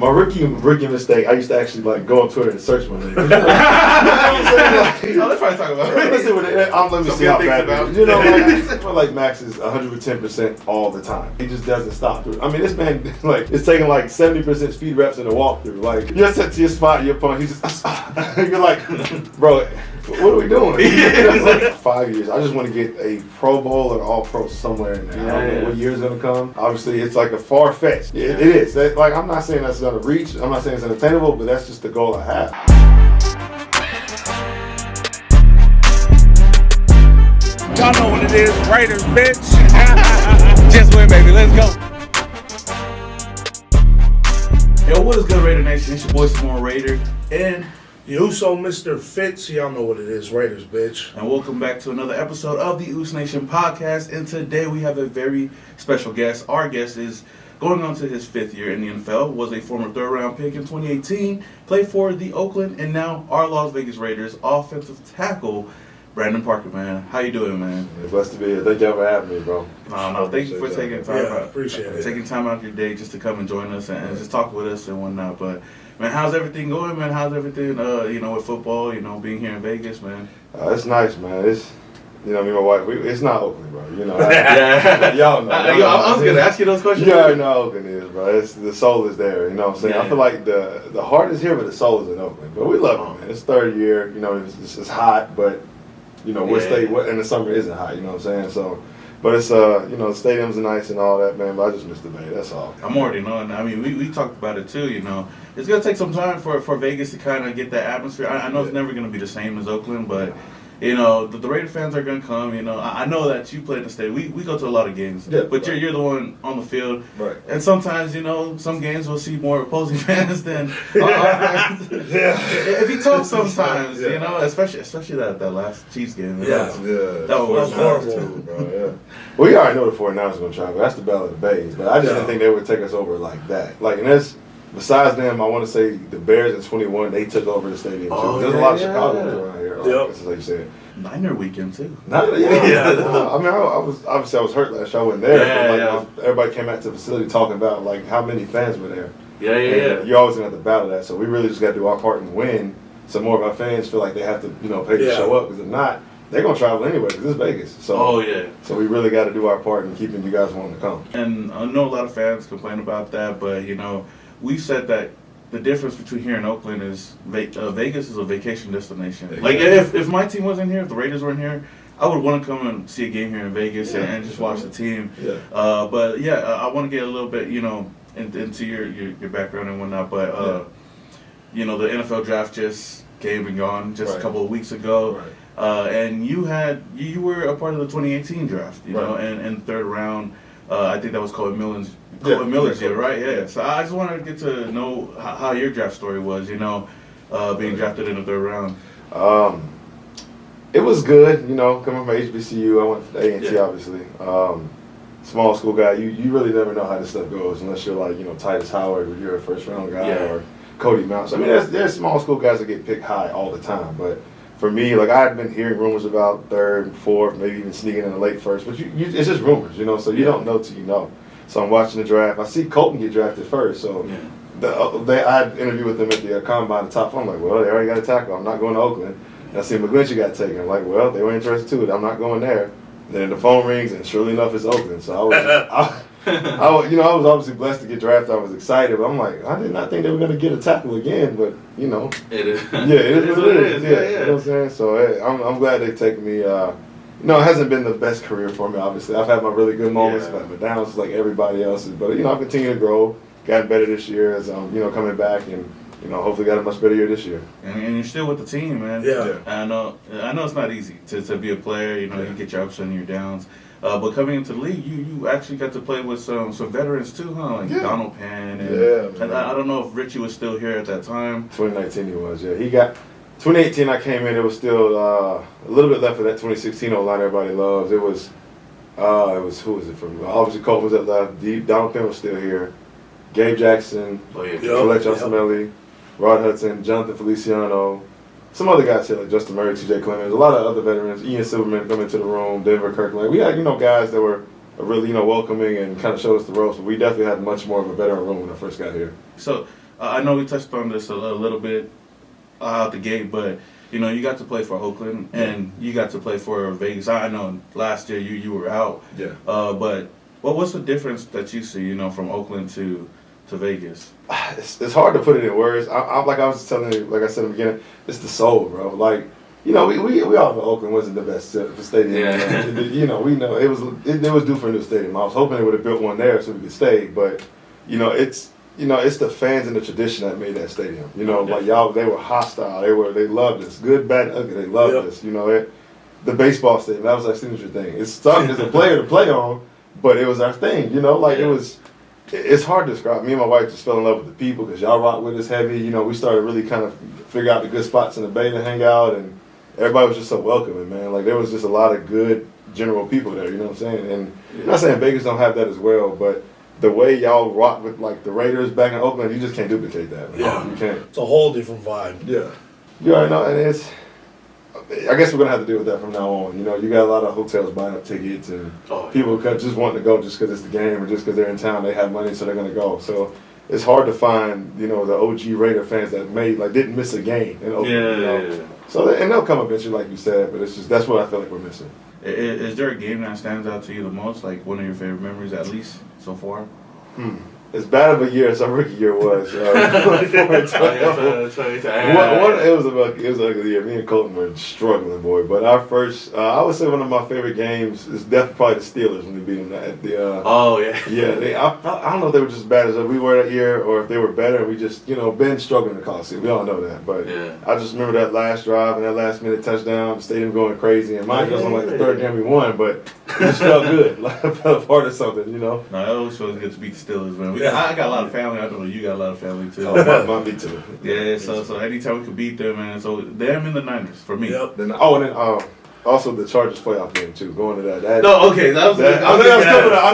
My rookie mistake, I used to actually like go on Twitter and search my name. You know what I'm saying? Let's probably talk about it. Let me see how bad it is. You know, I feel like Maxx is 110% all the time. He just doesn't stop. I mean, this man, like, it's taking like 70% speed reps in a walkthrough. Like, you're set to your spot, your opponent, he's just, you're like, bro, what are we doing? Like 5 years. I just want to get a Pro Bowl or All-Pro somewhere in there. I don't know what year is going to come. Obviously, it's like a far-fetched. It is. Like, I'm not saying that's going to reach. I'm not saying it's unattainable, but that's just the goal I have. Y'all know what it is. Raiders, bitch. Just win, baby. Let's go. Yo, what is good, Raider Nation? It's your boy, Simone Raider. And Uso, Mr. Fitz. Y'all know what it is. Raiders, bitch. And welcome back to another episode of the Us Nation podcast. And today we have a very special guest. Our guest is going on to his 5th year in the NFL, was a former 3rd-round pick in 2018, played for the Oakland and now our Las Vegas Raiders offensive tackle, Brandon Parker, man. How you doing, man? It's blessed to be here. Thank y'all for having me, bro. No, thank you for taking time out. Appreciate it. Taking time out of your day just to come and join us and just talk with us and whatnot. But, man, how's everything going, man? How's everything, with football, being here in Vegas, man? It's nice, man. It's, me and my wife, it's not Oakland, bro. Yeah. Y'all know. I was going to ask you those questions. You already know how Oakland is, bro. The soul is there, you know what I'm saying? Yeah. I feel like the heart is here, but the soul is in Oakland. But we love it, man. It's 3rd year, it's hot, but, in the summer isn't hot, you know what I'm saying? So, but it's, the stadiums are nice and all that, man, but I just miss the Bay, that's all. I'm already knowing. I mean, we talked about it too, It's going to take some time for Vegas to kind of get that atmosphere. I know it's never going to be the same as Oakland, but, the Raider fans are going to come, I know that you play in the state. We go to a lot of games, but right. you're the one on the field. Right. And sometimes, some games will see more opposing fans than our fans. If you talk sometimes, especially that last Chiefs game. That was horrible, bro, yeah. Well, you already know the 49ers are going to travel. That's the Battle of the Bays, but I just didn't think they would take us over like that. Like, and that's, besides them, I want to say the Bears in 21, they took over the stadium too. There's a lot of Chicagoans around here. That's like you said. Niner weekend too. I mean, I was hurt last year. I wasn't there. But everybody came out to the facility talking about like how many fans were there. Yeah. You're always gonna have to battle that. So we really just got to do our part and win. So more of our fans feel like they have to, pay to show up. Because if not, they're gonna travel anyway. Because it's Vegas. So So we really got to do our part in keeping you guys wanting to come. And I know a lot of fans complain about that, but we said that the difference between here and Oakland is Vegas is a vacation destination. Exactly. Like if my team wasn't here, if the Raiders weren't here, I would want to come and see a game here in Vegas and just watch the team. Yeah. I want to get a little bit, into your background and whatnot. But the NFL draft just came and gone just a couple of weeks ago. Right. And you were a part of the 2018 draft, and 3rd round. I think that was Miller's year, right? Yeah. So I just wanted to get to know how your draft story was, being drafted in the 3rd round. It was good, coming from HBCU. I went for the A&T, obviously. Small school guy, you really never know how this stuff goes unless you're like, Titus Howard, or you're a 1st-round guy, or Cody Mounts. I mean, there's small school guys that get picked high all the time, but for me, like I had been hearing rumors about 3rd, 4th, maybe even sneaking in the late 1st, but it's just rumors, so you don't know till you know. So I'm watching the draft. I see Colton get drafted first, so I had an interview with them at the Combine, the top 4. I'm like, well, they already got a tackle. I'm not going to Oakland. And I see McGlinchey got taken. I'm like, well, they were interested too. I'm not going there. Then the phone rings, and surely enough, it's Oakland. So I was obviously blessed to get drafted. I was excited, but I'm like, I did not think they were going to get a tackle again, but it is. Yeah, it is what it is. Yeah. You know what I'm saying? So hey, I'm glad they've taken me. It hasn't been the best career for me, obviously. I've had my really good moments, but downs like everybody else's. But, I've continued to grow, gotten better this year as, coming back and, hopefully got a much better year this year. And you're still with the team, man. Yeah. I know it's not easy to be a player. You get your ups and your downs. But coming into the league, you actually got to play with some veterans too, huh? Like Donald Penn. And I don't know if Richie was still here at that time. 2019 he was, yeah. 2018 I came in, it was still a little bit left of that 2016 O-line everybody loves. It was who was it from? Obviously Colton was at left, Donald Penn was still here, Gabe Jackson, Colette Johnson-Melly, Rod Hudson, Jonathan Feliciano, some other guys here like Justin Murray, TJ Clemens, a lot of other veterans, Ian Silverman coming to the room, Denver Kirkland. We had, guys that were really, welcoming and kind of showed us the ropes, but we definitely had much more of a veteran room when I first got here. So I know we touched on this a little bit out the gate, but you know, you got to play for Oakland and you got to play for Vegas. I know last year you were out. Yeah. But what's the difference that you see, you know, from Oakland to Vegas? It's hard to put it in words. I like I was telling you, like I said in the beginning, it's the soul, bro. Like, you know, we all know Oakland wasn't the best stadium. Yeah. You know, we know it was due for a new stadium. I was hoping they would have built one there so we could stay, but you know, it's the fans and the tradition that made that stadium. You know, like y'all, they were hostile. They loved us. Good, bad, ugly. They loved us. You know, the baseball stadium, that was our signature thing. It started as a player to play on, but it was our thing. You know, like it was. It's hard to describe. Me and my wife just fell in love with the people because y'all rock with us heavy. You know, we started really kind of figure out the good spots in the Bay to hang out, and everybody was just so welcoming, man. Like there was just a lot of good general people there. You know what I'm saying? And I'm not saying Vegas don't have that as well, but the way y'all rock with like the Raiders back in Oakland, you just can't duplicate that. Man. Yeah, you can't. It's a whole different vibe. Yeah, you already know, and it's. I guess we're gonna have to deal with that from now on. You know, you got a lot of hotels buying up tickets, and people just wanting to go just because it's the game or just because they're in town. They have money, so they're gonna go. So it's hard to find, you know, the OG Raider fans that didn't miss a game in Oakland. Yeah, you know? So and they'll come eventually, like you said. But it's just that's what I feel like we're missing. Is there a game that stands out to you the most? Like one of your favorite memories, at least so far? As bad of a year as our rookie year was. It was a ugly year. Me and Colton were struggling, boy. But our first, I would say one of my favorite games is definitely probably the Steelers when we beat them at the. I don't know if they were just as bad as we were that year, or if they were better. We just, you know, been struggling in the Coliseum. We all know that, but I just remember that last drive and that last minute touchdown, the stadium going crazy. And mine was on like the third game we won, but it just felt good. Like I felt part of something, you know. No, it always feels good to beat the Steelers, man. I got a lot of family. I don't know, you got a lot of family too. Oh, me too. Yeah, so anytime we could beat them, man. So them and the Niners for me. Yep. And then also the Chargers playoff game too. Going to that. No, okay, that was. I know it's coming up. I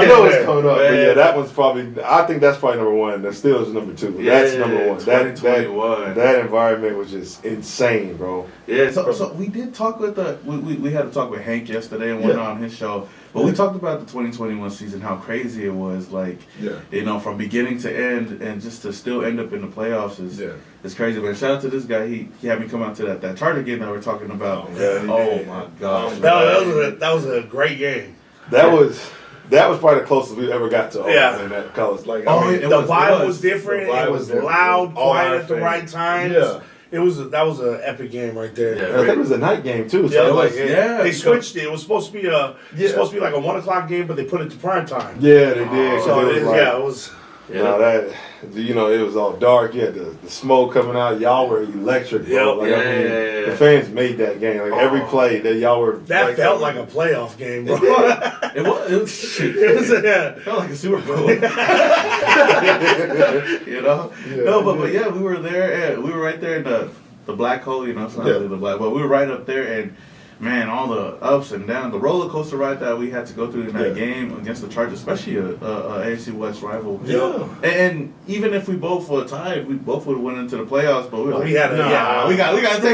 know it's coming up. But yeah, that one's probably. I think that's probably number one. The Steelers are number two. That's number one. 2021. That environment was just insane, bro. Yeah. So we did talk with we had a talk with Hank yesterday and went on his show. But we talked about the 2021 season, how crazy it was. Like, you know, from beginning to end, and just to still end up in the playoffs is crazy. But shout out to this guy. He had me come out to that Charger game that we're talking about. Oh my gosh. That was a great game. That was probably the closest we ever got to in that college. Like, the vibe was different. It was loud, quiet at the right times. Yeah. That was an epic game right there. Yeah, I think it was a night game too. So it was. They switched it. It was supposed to be like a 1 o'clock game, but they put it to prime time. Yeah, they did. So it was. That you know, it was all dark. You had the smoke coming out. Y'all were electric, bro. The fans made that game. Like every play that y'all were. That felt like a playoff game, bro. It was. It felt like a Super Bowl. You know. But yeah, we were there. And we were right there in the black hole. You know, it's not really the black, but we were right up there and. Man, all the ups and downs, the roller coaster ride that we had to go through in that game against the Chargers, especially a AFC West rival. Yeah. And even if we both were tied, we both would have went into the playoffs. But we got to take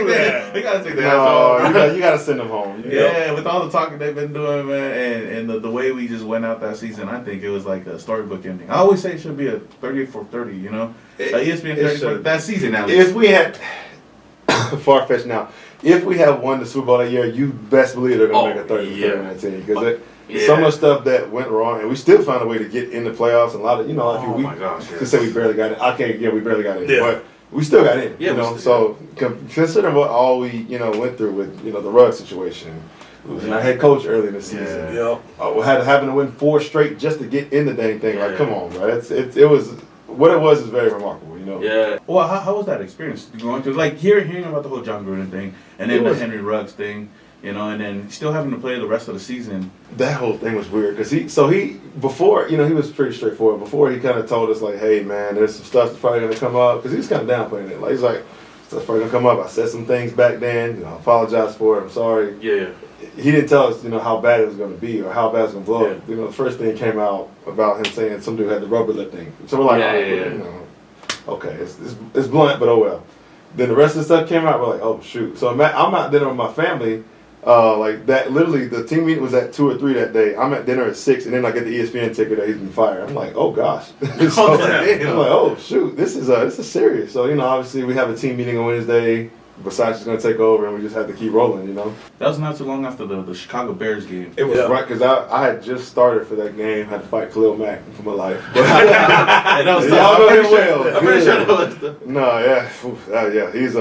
that. We got to take that. No, you got to send them home. Yeah, with all the talking they've been doing, man, and the way we just went out that season, I think it was like a storybook ending. I always say it should be a 38 for 30. You know, ESPN 30 for that season. At least. If we had far-fetched now. If we have won the Super Bowl that year, you best believe they're going to make a 30-19 because some of the stuff that went wrong, and we still found a way to get in the playoffs. And a lot of people, say we barely got in. Okay, we barely got in, but we still got in. Yeah, you know, so considering what all we went through with the rug situation, losing our head coach early in the season, having to win 4 straight just to get in the dang thing. Like, come on, bro, it was. What it was is very remarkable, you know. Yeah. Well, how was that experience going through? Like hearing about the whole Jon Gruden thing, and then the Henry Ruggs thing, you know, and then still having to play the rest of the season. That whole thing was weird because before he was pretty straightforward. Before he kind of told us like, hey man, there's some stuff that's probably gonna come up because he was kind of downplaying it. Like he's like, stuff's probably gonna come up. I said some things back then. I apologize for it. I'm sorry. Yeah. He didn't tell us, how bad it was going to be or how bad it was going to blow. Yeah. The first thing came out about him saying some dude had the rubber lip thing. So we're like, okay, it's blunt, but oh well. Then the rest of the stuff came out. We're like, oh shoot. So I'm out dinner with my family. Like that, literally, the team meeting was at 2 or 3 that day. I'm at dinner at 6, and then I get the ESPN ticket that he's been fired. I'm like, oh gosh. So, I'm like, oh shoot, this is serious. So obviously we have a team meeting on Wednesday. Versace's going to take over, and we just have to keep rolling. That was not too long after the Chicago Bears game. It was right because I had just started for that game. Had to fight Khalil Mack for my life. But, that was y'all know him well. I'm pretty sure. No, yeah, yeah, he's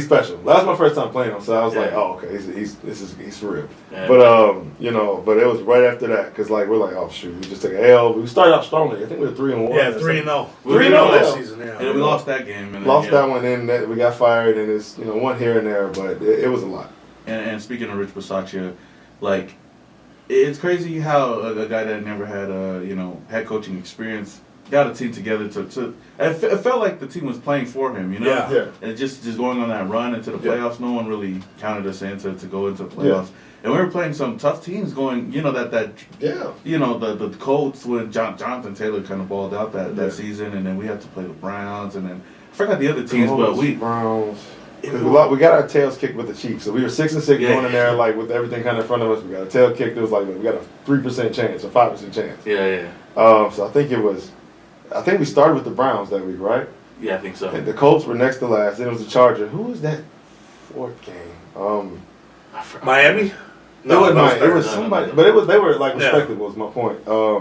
special. That was my first time playing him, so I was like, oh, okay, he's for real. Yeah. But but it was right after that because we're like, oh shoot, we just took an L. We started out strongly. I think we were 3-1. Yeah, 3-0. 3-0 last season. Yeah, and we lost that game. And lost that one, and we got fired, and it's one here and there, but it was a lot. And speaking of Rich Bisaccia, it's crazy how a guy that never had head coaching experience got a team together to it felt like the team was playing for him, Yeah. And just going on that run into the playoffs, no one really counted us in to go into the playoffs. And we were playing some tough teams going, the Colts when Jonathan Taylor kind of balled out that season, and then we had to play the Browns, and then I forgot the other teams, but Browns. Because we got our tails kicked with the Chiefs, so we were 6-6 going in there with everything kind of in front of us. We got a tail kicked. It was we got a 3% chance, a 5% chance. Yeah. So I think we started with the Browns that week, right? Yeah, I think so. And the Colts were next to last. Then it was the Chargers. Who was that fourth game? Miami? No, it was somebody. But they were Yeah. respectable. Was my point. I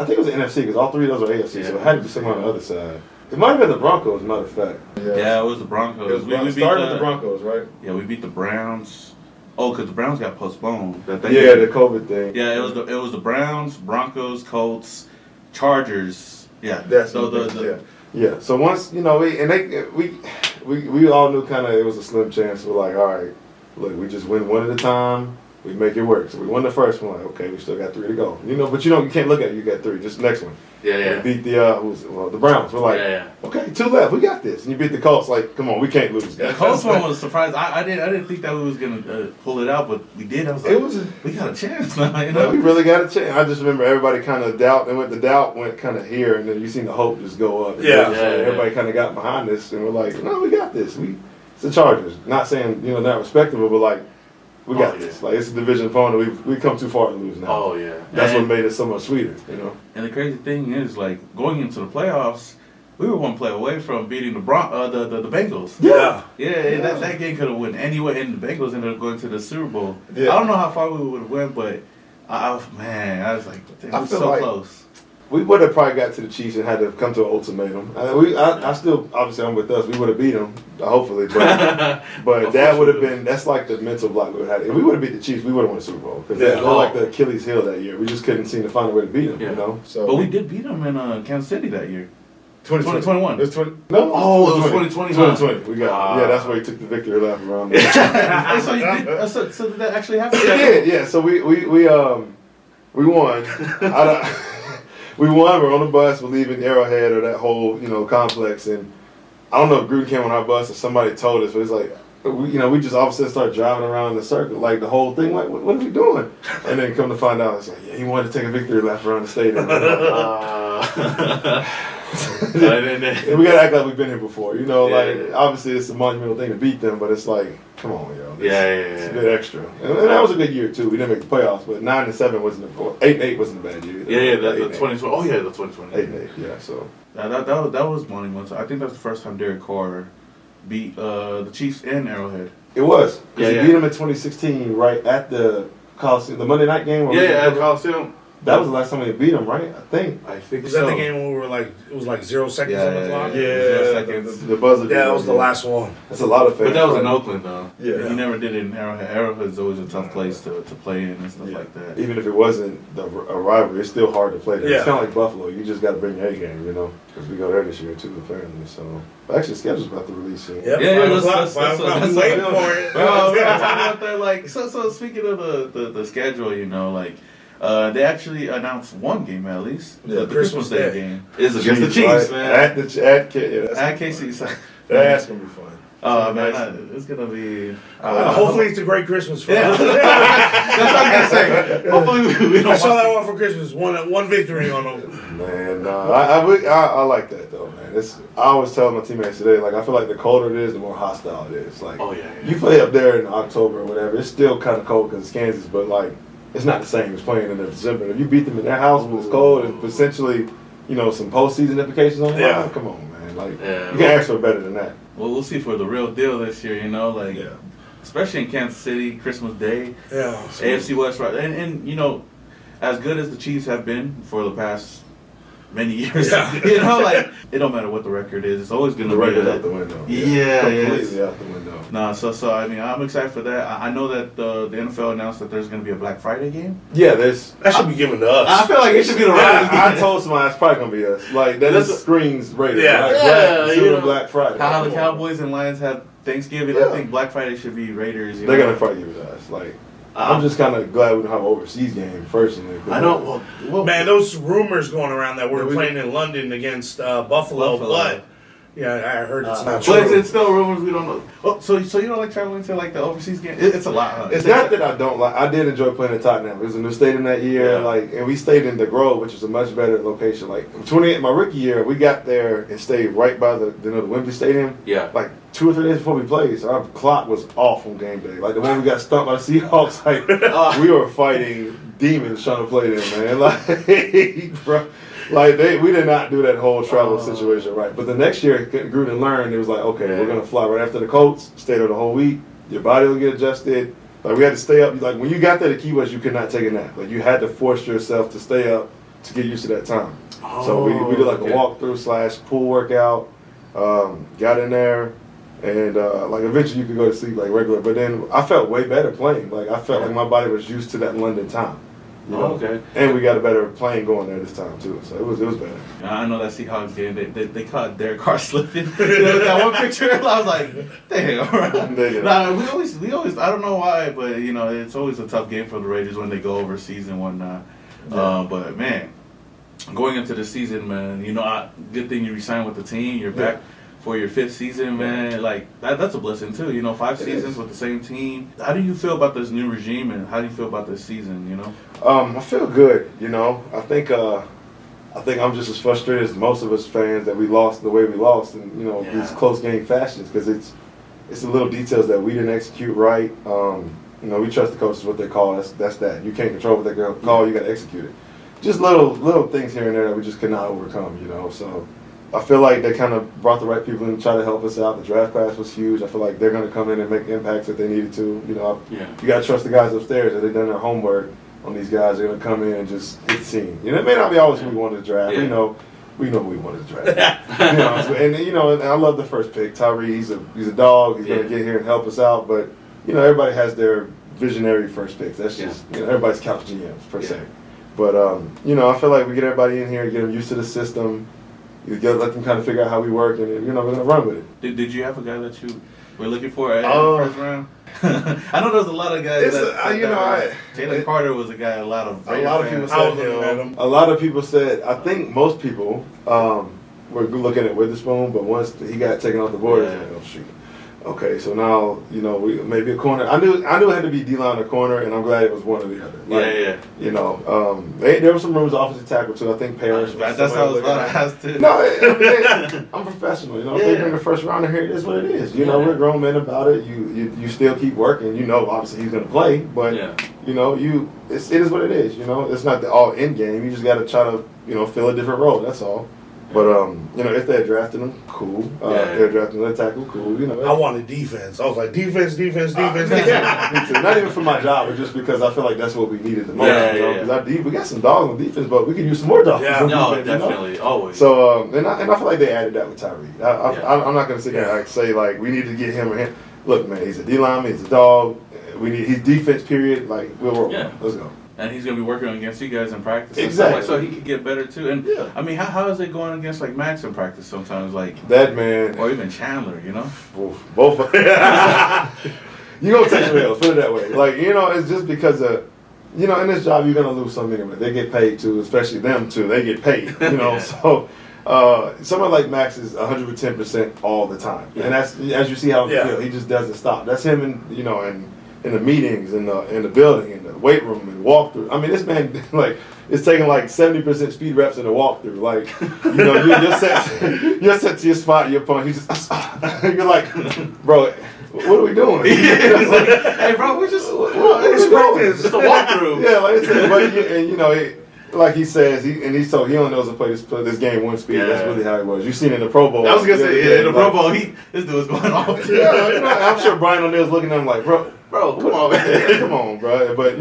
think it was the NFC because all 3 of those are AFC, so it had to be someone on the other side. It might have been the Broncos, matter of fact. Yeah, it was the Broncos. We started with the Broncos, right? Yeah, we beat the Browns. Oh, because the Browns got postponed. The COVID thing. Yeah, it was the Browns, Broncos, Colts, Chargers. Yeah, Yeah. So once we all knew kind of it was a slim chance. We're like, all right, look, we just win one at a time. We make it work. So we won the first one. Like, okay, we still got 3 to go. But you can't look at it. You got 3. Just next one. Yeah. We beat the Browns. We're like, okay, 2 left. We got this. And you beat the Colts. Like, come on, we can't lose. The Colts one was a surprise. I didn't think that we was gonna pull it out, but we did. I was like, we got a chance now. We really got a chance. I just remember everybody kind of the doubt went kind of here, and then you seen the hope just go up. Everybody kind of got behind this, and we're like, no, we got this. It's the Chargers. Not saying not respectable, but we got this. It's a division opponent. We come too far to lose now. Oh yeah, that's what made it so much sweeter, And the crazy thing is, going into the playoffs, we were 1 play away from beating the Bengals. Yeah. That game could have went anywhere, and the Bengals ended up going to the Super Bowl. Yeah. I don't know how far we would have went, but I was like, it was so close. We would have probably got to the Chiefs and had to come to an ultimatum. I still, obviously, I'm with us. We would have beat them, hopefully. But that would have been, that's like the mental block we would have had. If we would have beat the Chiefs, we would have won the Super Bowl. Because they're like the Achilles heel that year. We just couldn't seem to find a way to beat them, So, but we did beat them in Kansas City that year. 2021. It was 20. No, oh, it was 2020. 2020. We got that's where he took the victory lap around there. So you did. So did that actually happen? It did, yeah. So we won. We won. We're on the bus. We're leaving Arrowhead or that whole complex, and I don't know if Gruden came on our bus or somebody told us, but it's like we just all of a sudden start driving around the circle, like the whole thing. Like, what are we doing? And then come to find out, it's like, he wanted to take a victory lap around the stadium. We gotta act like we've been here before, obviously it's a monumental thing to beat them, but it's like, come on, it's a bit extra. And that was a good year too. We didn't make the playoffs, but 9-7 wasn't 8-8 wasn't a bad year. The 2020. Oh yeah, the 2020. 8-8, yeah. So that was monumental. I think that's the first time Derek Carr beat the Chiefs in Arrowhead. It was because he beat them in 2016, right at the Coliseum, the Monday night game. At Coliseum. That was the last time we beat them, right? I think was that the game when we were it was 0 seconds on the clock? The buzzer. Yeah, that was the last one. That's a lot of fans. But that was in Oakland, though. Yeah. He never did it in Arrowhead. Arrowhead's always a tough place to play in and stuff like that. Even if it wasn't a rivalry, it's still hard to play there. It's kind of like Buffalo. You just got to bring your A game, because we go there this year too, apparently. So, actually, the schedule's about to release soon. Let's waiting for it. So speaking of the schedule, they actually announced one game at least. The Christmas Day game is against the Chiefs, man. At KC. So That's gonna be fun. Oh man, it's gonna be. Hopefully, it's a great Christmas for us. That's what I'm gonna say. Hopefully, we don't. I saw that one for Christmas. One victory on them. Man, I like that though, man. I always tell my teammates today, like I feel like the colder it is, the more hostile it is. Like, you play up there in October or whatever, it's still kind of cold because it's Kansas, but like it's not the same as playing in December. If you beat them in their house when it's cold and potentially, some postseason implications on it, come on, man. Like you can't ask for better than that. Well, we'll see for the real deal this year, especially in Kansas City, Christmas Day, AFC West, right? And as good as the Chiefs have been for the past many years, it don't matter what the record is, it's always going to be record out the window. Completely out the window. No, so I mean, I'm excited for that. I know that the NFL announced that there's going to be a Black Friday game. Yeah, that should be given to us. I feel like it should be the Raiders. I told somebody it's probably going to be us. Like that screams Raiders. Black Friday. How the Cowboys and Lions have Thanksgiving, I think Black Friday should be Raiders. They're going to probably give it to us. Like. I'm just kind of glad we don't have an overseas game, personally. I know. Well, man, those rumors going around that we're playing in London against Buffalo, but I heard it's not true. But it's still rumors. We don't know. Oh, so you don't like traveling to like the overseas game? It's a lot. Huh? It's not that I don't like. I did enjoy playing in Tottenham. It was a new stadium that year, and we stayed in the Grove, which is a much better location. Like my rookie year, we got there and stayed right by the Wembley Stadium. Yeah. Like 2 or 3 days before we played, so our clock was off on game day. Like the one we got stumped by the Seahawks, like we were fighting demons trying to play them, man. Like, bro, we did not do that whole travel situation right. But the next year, Gruden learned. It was like, okay, we're gonna fly right after the Colts, stay there the whole week. Your body will get adjusted. Like we had to stay up. Like when you got there, the key was you could not take a nap. Like you had to force yourself to stay up to get used to that time. So we did like a walkthrough / pool workout. Got in there. And eventually you could go to sleep like regular, but then I felt way better playing. Like I felt like my body was used to that London time. Okay. And we got a better plane going there this time too, so it was better. I know that Seahawks game. They caught Derek Carr slipping. That one picture, I was like, damn. Right. Nah, we always. I don't know why, but it's always a tough game for the Raiders when they go overseas and whatnot. But man, going into the season, man, good thing you re-signed with the team. You're back for your 5th season, man. Like that's a blessing too. 5 seasons with the same team. How do you feel about this new regime, and how do you feel about this season? I feel good. I think I'm just as frustrated as most of us fans that we lost the way we lost, and these close game fashions, because it's the little details that we didn't execute right. We trust the coaches what they call. That's that. You can't control what they call. You got to execute it. Just little things here and there that we just could not overcome. So. I feel like they kind of brought the right people in to try to help us out. The draft class was huge. I feel like they're going to come in and make impacts that they needed to. You got to trust the guys upstairs that they've done their homework on these guys. They're going to come in and just hit the scene. It may not be always who we wanted to draft. We know who we wanted to draft. And I love the first pick. Tyree, he's a dog. He's going to get here and help us out. But everybody has their visionary first picks. That's just everybody's couch GMs per se. But I feel like we get everybody in here, get them used to the system. You got to let them kind of figure out how we work, and we're going to run with it. Did you have a guy that you were looking for in the first round? I know there's a lot of guys. Jalen Carter was a guy. A lot of people said him. A lot of people said. I think most people were looking at Witherspoon, but once he got taken off the board, it's like, oh shoot. Okay, so now we maybe a corner. I knew it had to be D-line or corner, and I'm glad it was one or the other. There were some rooms offensive tackle too. I think Parrish. That's how I was about to ask too. No, I'm professional. If they bring the first rounder here, it is what it is. We're grown men about it. You still keep working. Obviously he's gonna play, but it is what it is. It's not the all end game. You just got to try to fill a different role. That's all. But if they had drafted him, cool. If they had drafted another tackle, cool. I wanted defense. I was like defense. Me too. Not even for my job, but just because I feel like that's what we needed the most. Because we got some dogs on defense, but we could use some more dogs. Yeah, no, definitely, always. So and I feel like they added that with Tyree. I'm not gonna sit there and say like we need to get him or him. Look, man, he's a D lineman, he's a dog. We need his defense. Period. Like we'll roll. Let's go. And he's going to be working against you guys in practice. Exactly. So he could get better too. And I mean, how is it going against like Maxx in practice sometimes? Like that man. Or even Chandler, Both. You gonna take some L's, put it that way. Like, it's just because of, in this job you're gonna lose some minimum. They get paid too, especially them too. They get paid, So someone like Maxx is 110% all the time, and that's as you see how he feels. He just doesn't stop. That's him, in the meetings, in the building, in the weight room, and walkthrough. I mean, this man it's taking 70% speed reps in the walkthrough. You're set to your spot, your opponent. He's just you're like, bro, what are we doing? Hey, bro, we're just it's just a walkthrough. Like he says, he only knows to play this game one speed. Yeah. That's really how it was. You seen it in the Pro Bowl. I was gonna say, in the Pro Bowl, this dude was going off. I'm sure Brian O'Neill's looking at him like, bro, come on, man, come on, bro. But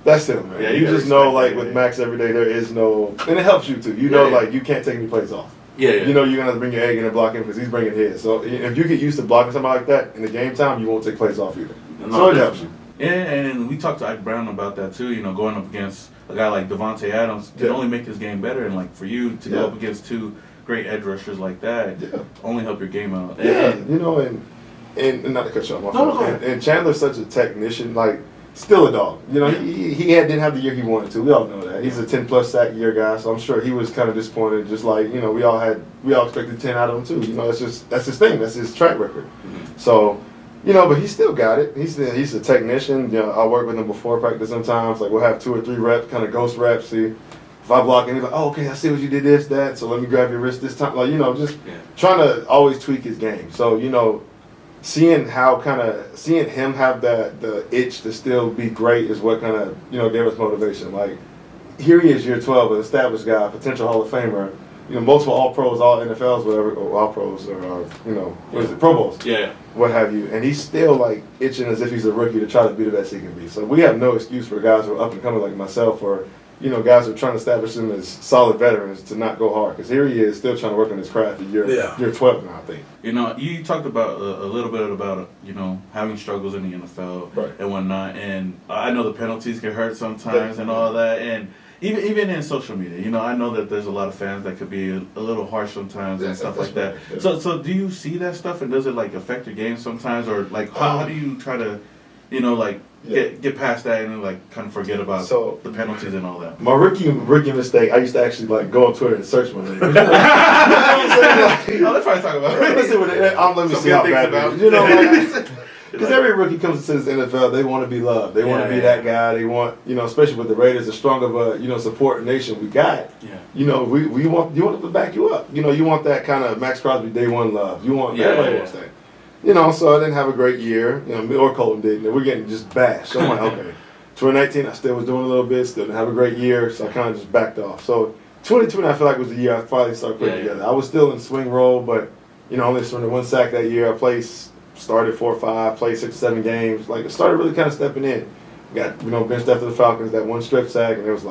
that's him, man. Yeah, you just know, with Maxx every day, there is no, and it helps you too. You can't take any plays off. Yeah. You know you're gonna have to bring your egg in and block him because he's bringing his. So if you get used to blocking somebody like that in the game time, you won't take plays off either. So it helps you. Yeah, and we talked to Ike Brown about that too. Going up against a guy like Devontae Adams can only make his game better, and for you to go up against two great edge rushers like that, only help your game out. And not to cut you off, and Chandler's such a technician, still a dog. He didn't have the year he wanted to. We all know that. He's a 10+ sack year guy, so I'm sure he was kind of disappointed. Just we all expected 10 out of him too. That's his thing. That's his track record. Mm-hmm. So. But he still got it. He's a technician. I work with him before practice sometimes. We'll have 2 or 3 reps, kind of ghost reps. See, if I block him, he's like, oh, okay, I see what you did this, that. So let me grab your wrist this time. Just trying to always tweak his game. So, seeing him have the itch to still be great is what kind of, gave us motivation. Here he is, year 12, an established guy, potential Hall of Famer. Multiple All-Pros, All-NFLs, whatever, or All-Pros, or, what is it, Pro Bowls. Yeah. What have you. And he's still, itching as if he's a rookie to try to be the best he can be. So we have no excuse for guys who are up and coming like myself or, guys who are trying to establish them as solid veterans to not go hard. Because here he is still trying to work on his craft at year 12 now, I think. You talked about a little bit about, having struggles in the NFL and whatnot. And I know the penalties can hurt sometimes and all that. And even in social media, I know that there's a lot of fans that could be a little harsh sometimes and stuff like that. Yeah. So do you see that stuff and does it affect your game sometimes, or how do you try to, get past that and kind of forget about the penalties and all that? My rookie mistake, I used to actually go on Twitter and search my name. That's what I'm talking about. Let me see how bad it is. Because every rookie comes into this NFL, they want to be loved. They want to be that guy. They want, especially with the Raiders, as strong of a, support nation we got. Yeah. We want them to back you up. You want that kind of Maxx Crosby day one love. You want everybody wants that. So I didn't have a great year. Or Colton didn't. We're getting just bashed. So I'm like, okay. 2019, I still was doing a little bit. Still didn't have a great year. So I kind of just backed off. So 2020, I feel like was the year I finally started putting together. I was still in swing role, but only surrendered 1 sack that year. I started 4 or 5, played 6 or 7 games. I started really kind of stepping in. Got benched after the Falcons, that 1 strip sack, and it was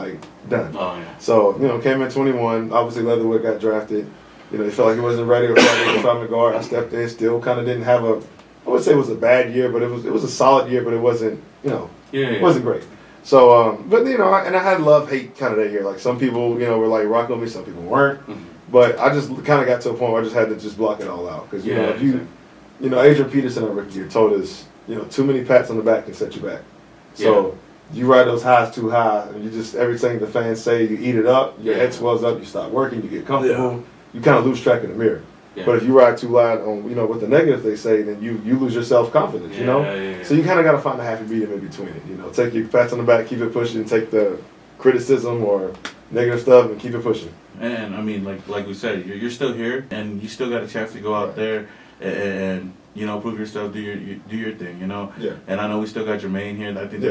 done. Oh yeah. So came in 21. Obviously, Leatherwood got drafted. He felt like he wasn't ready or from the guard. I stepped in. Still kind of didn't have I would say it was a bad year, but it was a solid year, but it wasn't it wasn't great. So but and I had love-hate kind of that year. Some people were rocking with me, some people weren't. Mm-hmm. But I just kind of got to a point where I just had to just block it all out because if you. Adrian Peterson, our rookie year, told us, too many pats on the back can set you back. So you ride those highs too high, and you just, everything the fans say, you eat it up, your head swells up, you stop working, you get comfortable, you kind of lose track of the mirror. Yeah. But if you ride too loud on, with the negative they say, then you lose your self-confidence, So you kind of got to find a happy medium in between it, Take your pats on the back, keep it pushing, take the criticism or negative stuff and keep it pushing. And, like we said, you're still here, and you still got a chance to go out there and prove yourself, do your thing, Yeah. And I know we still got Jermaine here. I think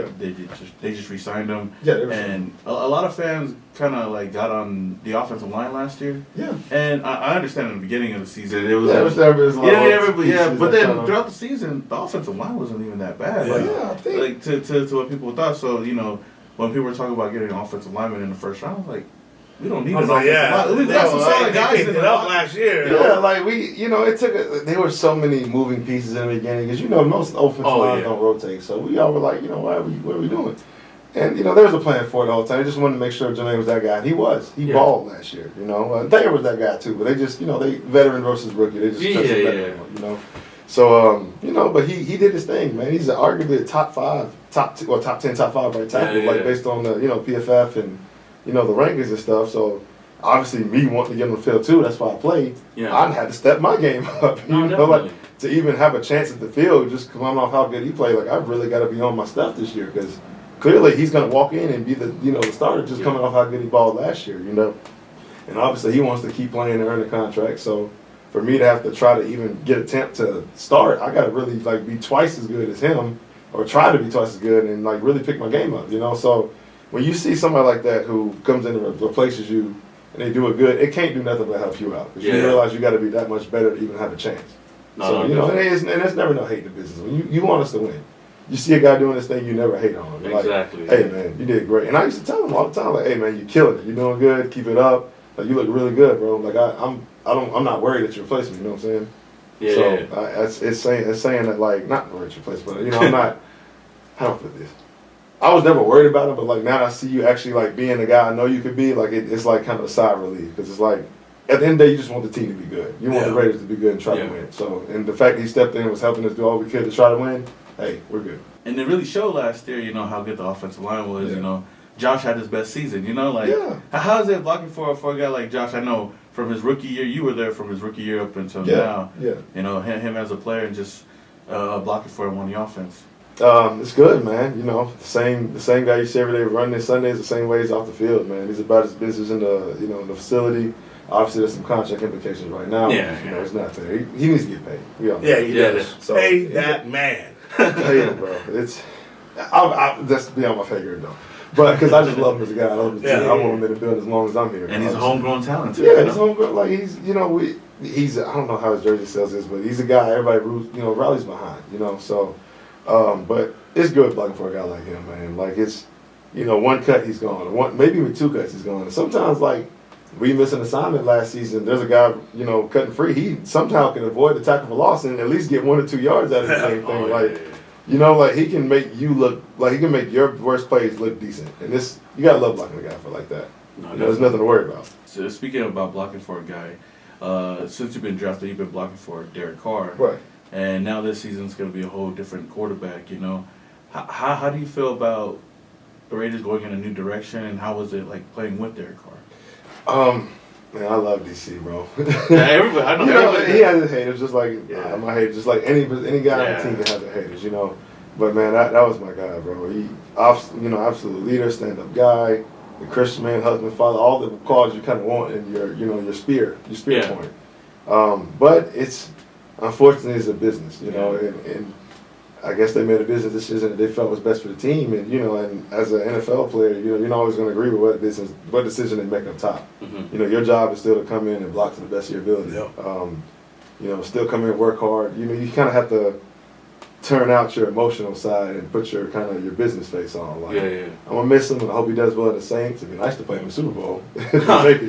they just re-signed him. Yeah. And a lot of fans kind of got on the offensive line last year. Yeah. And I understand in the beginning of the season it was but then throughout the season the offensive line wasn't even that bad. I think. To what people thought. So when people were talking about getting an offensive lineman in the first round, I was like, we don't need an offensive line. We've got some solid guys in it up last year. Yeah, it took. There were so many moving pieces in the beginning because most offensive lines don't rotate. So we all were like, what are we doing? And there was a plan for it the whole time. I just wanted to make sure Jermaine was that guy. And he was. He balled last year. Thayer was that guy too. But they just, they veteran versus rookie. They just trusted veteran. So but he did his thing, man. He's arguably a top 10, top 5 right tackle, based on the PFF and. The rankings and stuff. So, obviously me wanting to get on the field too. That's why I played. Yeah. I had to step my game up. No, You know, definitely. like to even have a chance at the field, just coming off how good he played. Like I've really got to be on my stuff this year because clearly he's going to walk in and be the the starter just coming off how good he balled last year. And obviously he wants to keep playing and earn a contract. So for me to have to try to even get a attempt to start, I got to really like be twice as good as him, or try to be twice as good, and like really pick my game up. So when you see somebody like that who comes in and replaces you and they do it good, it can't do nothing but help you out. Because you realize you got to be that much better to even have a chance. So and it's never no hate in the business. When you want us to win, you see a guy doing this thing you never hate on. You're Exactly. like, hey man, you did great. And I used to tell him all the time, like, hey man, you're killing it. You're doing good. Keep it up. Like you look really good, bro. Like I'm not worried that you replace me. You know what I'm saying? Yeah. So it's saying that like not worried you replace, but I'm not. How do I put this? I was never worried about it, but like now that I see you actually like being the guy I know you could be, like it's like kind of a sigh of relief because it's like at the end of the day you just want the team to be good. You want the Raiders to be good and try to win. So and the fact that he stepped in was helping us do all we could to try to win. Hey, we're good. And it really showed last year, how good the offensive line was. Josh had his best season. How is it blocking for a guy like Josh? I know from his rookie year, you were there from his rookie year up until now. Yeah. Him as a player and just blocking for him on the offense. It's good, man. The same guy you see every day running his Sundays, the same way he's off the field, man. He's about as busy as in the in the facility. Obviously, there's some contract implications right now. It's not there. He needs to get paid. He does. So, pay that man. Pay him, bro. That's beyond my pay grade though. But because I just love him as a guy, I love him. I want him in the building as long as I'm here. And he's a homegrown talent too. Yeah, he's homegrown. Like he's I don't know how his jersey sales is, but he's a guy everybody rallies behind. So. But it's good blocking for a guy like him, man. Like it's, one cut he's gone, maybe even two cuts he's gone. And sometimes like we missed an assignment last season. There's a guy, cutting free. He somehow can avoid the tackle for loss and at least get 1 or 2 yards out of the same thing. Like he can make you look like he can make your worst plays look decent. And you gotta love blocking a guy for like that. There's nothing to worry about. So speaking about blocking for a guy, since you've been drafted, you've been blocking for Derek Carr. Right. And now this season's going to be a whole different quarterback, How do you feel about the Raiders going in a new direction, and how was it like playing with Derek Carr? Man, I love DC, bro. Everybody, I know. He has his haters, just like my haters, just like any guy on the team can have their haters, But man, that was my guy, bro. He, absolute leader, stand-up guy, the Christian man, husband, father, all the qualities you kind of want in your spear point. But unfortunately, it's a business, and I guess they made a business decision that they felt was best for the team, and and as an NFL player, you're not always going to agree with what decision they make up top. Mm-hmm. Your job is still to come in and block to the best of your ability. Yep. Still come in and work hard. You kind of have to turn out your emotional side and put your kind of your business face on. Like, I'm gonna miss him, and I hope he does well in the Saints. It'd be nice to play him in the Super Bowl. That'd be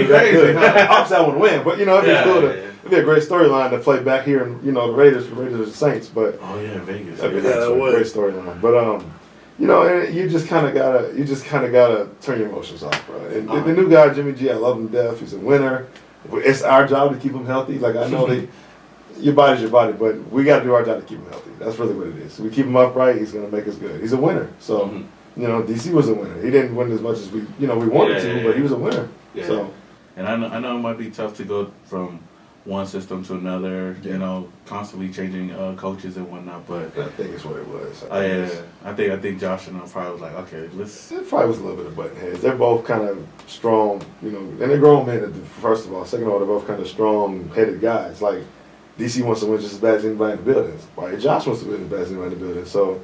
crazy. Obviously, I want to win, but it'd be a great storyline to play back here, and the Raiders or the Saints. But Vegas. That'd be a great storyline. But and you just kind of gotta turn your emotions off, bro. And the new guy, Jimmy G, I love him to death. He's a winner. It's our job to keep him healthy. Like I know your body's your body, but we got to do our job to keep him healthy. That's really what it is. We keep him upright. He's going to make us good. He's a winner. So, DC was a winner. He didn't win as much as we wanted to, but he was a winner. Yeah. So, and I know it might be tough to go from one system to another. Constantly changing coaches and whatnot. But I think it's what it was. I think Josh and I probably was like, okay, let's. It probably was a little bit of button heads. They're both kind of strong, and they're grown men. First of all, second of all, they're both kind of strong-headed guys. Like. DC wants to win just as bad as anybody in the building. Right? Josh wants to win as bad as anybody in the building. So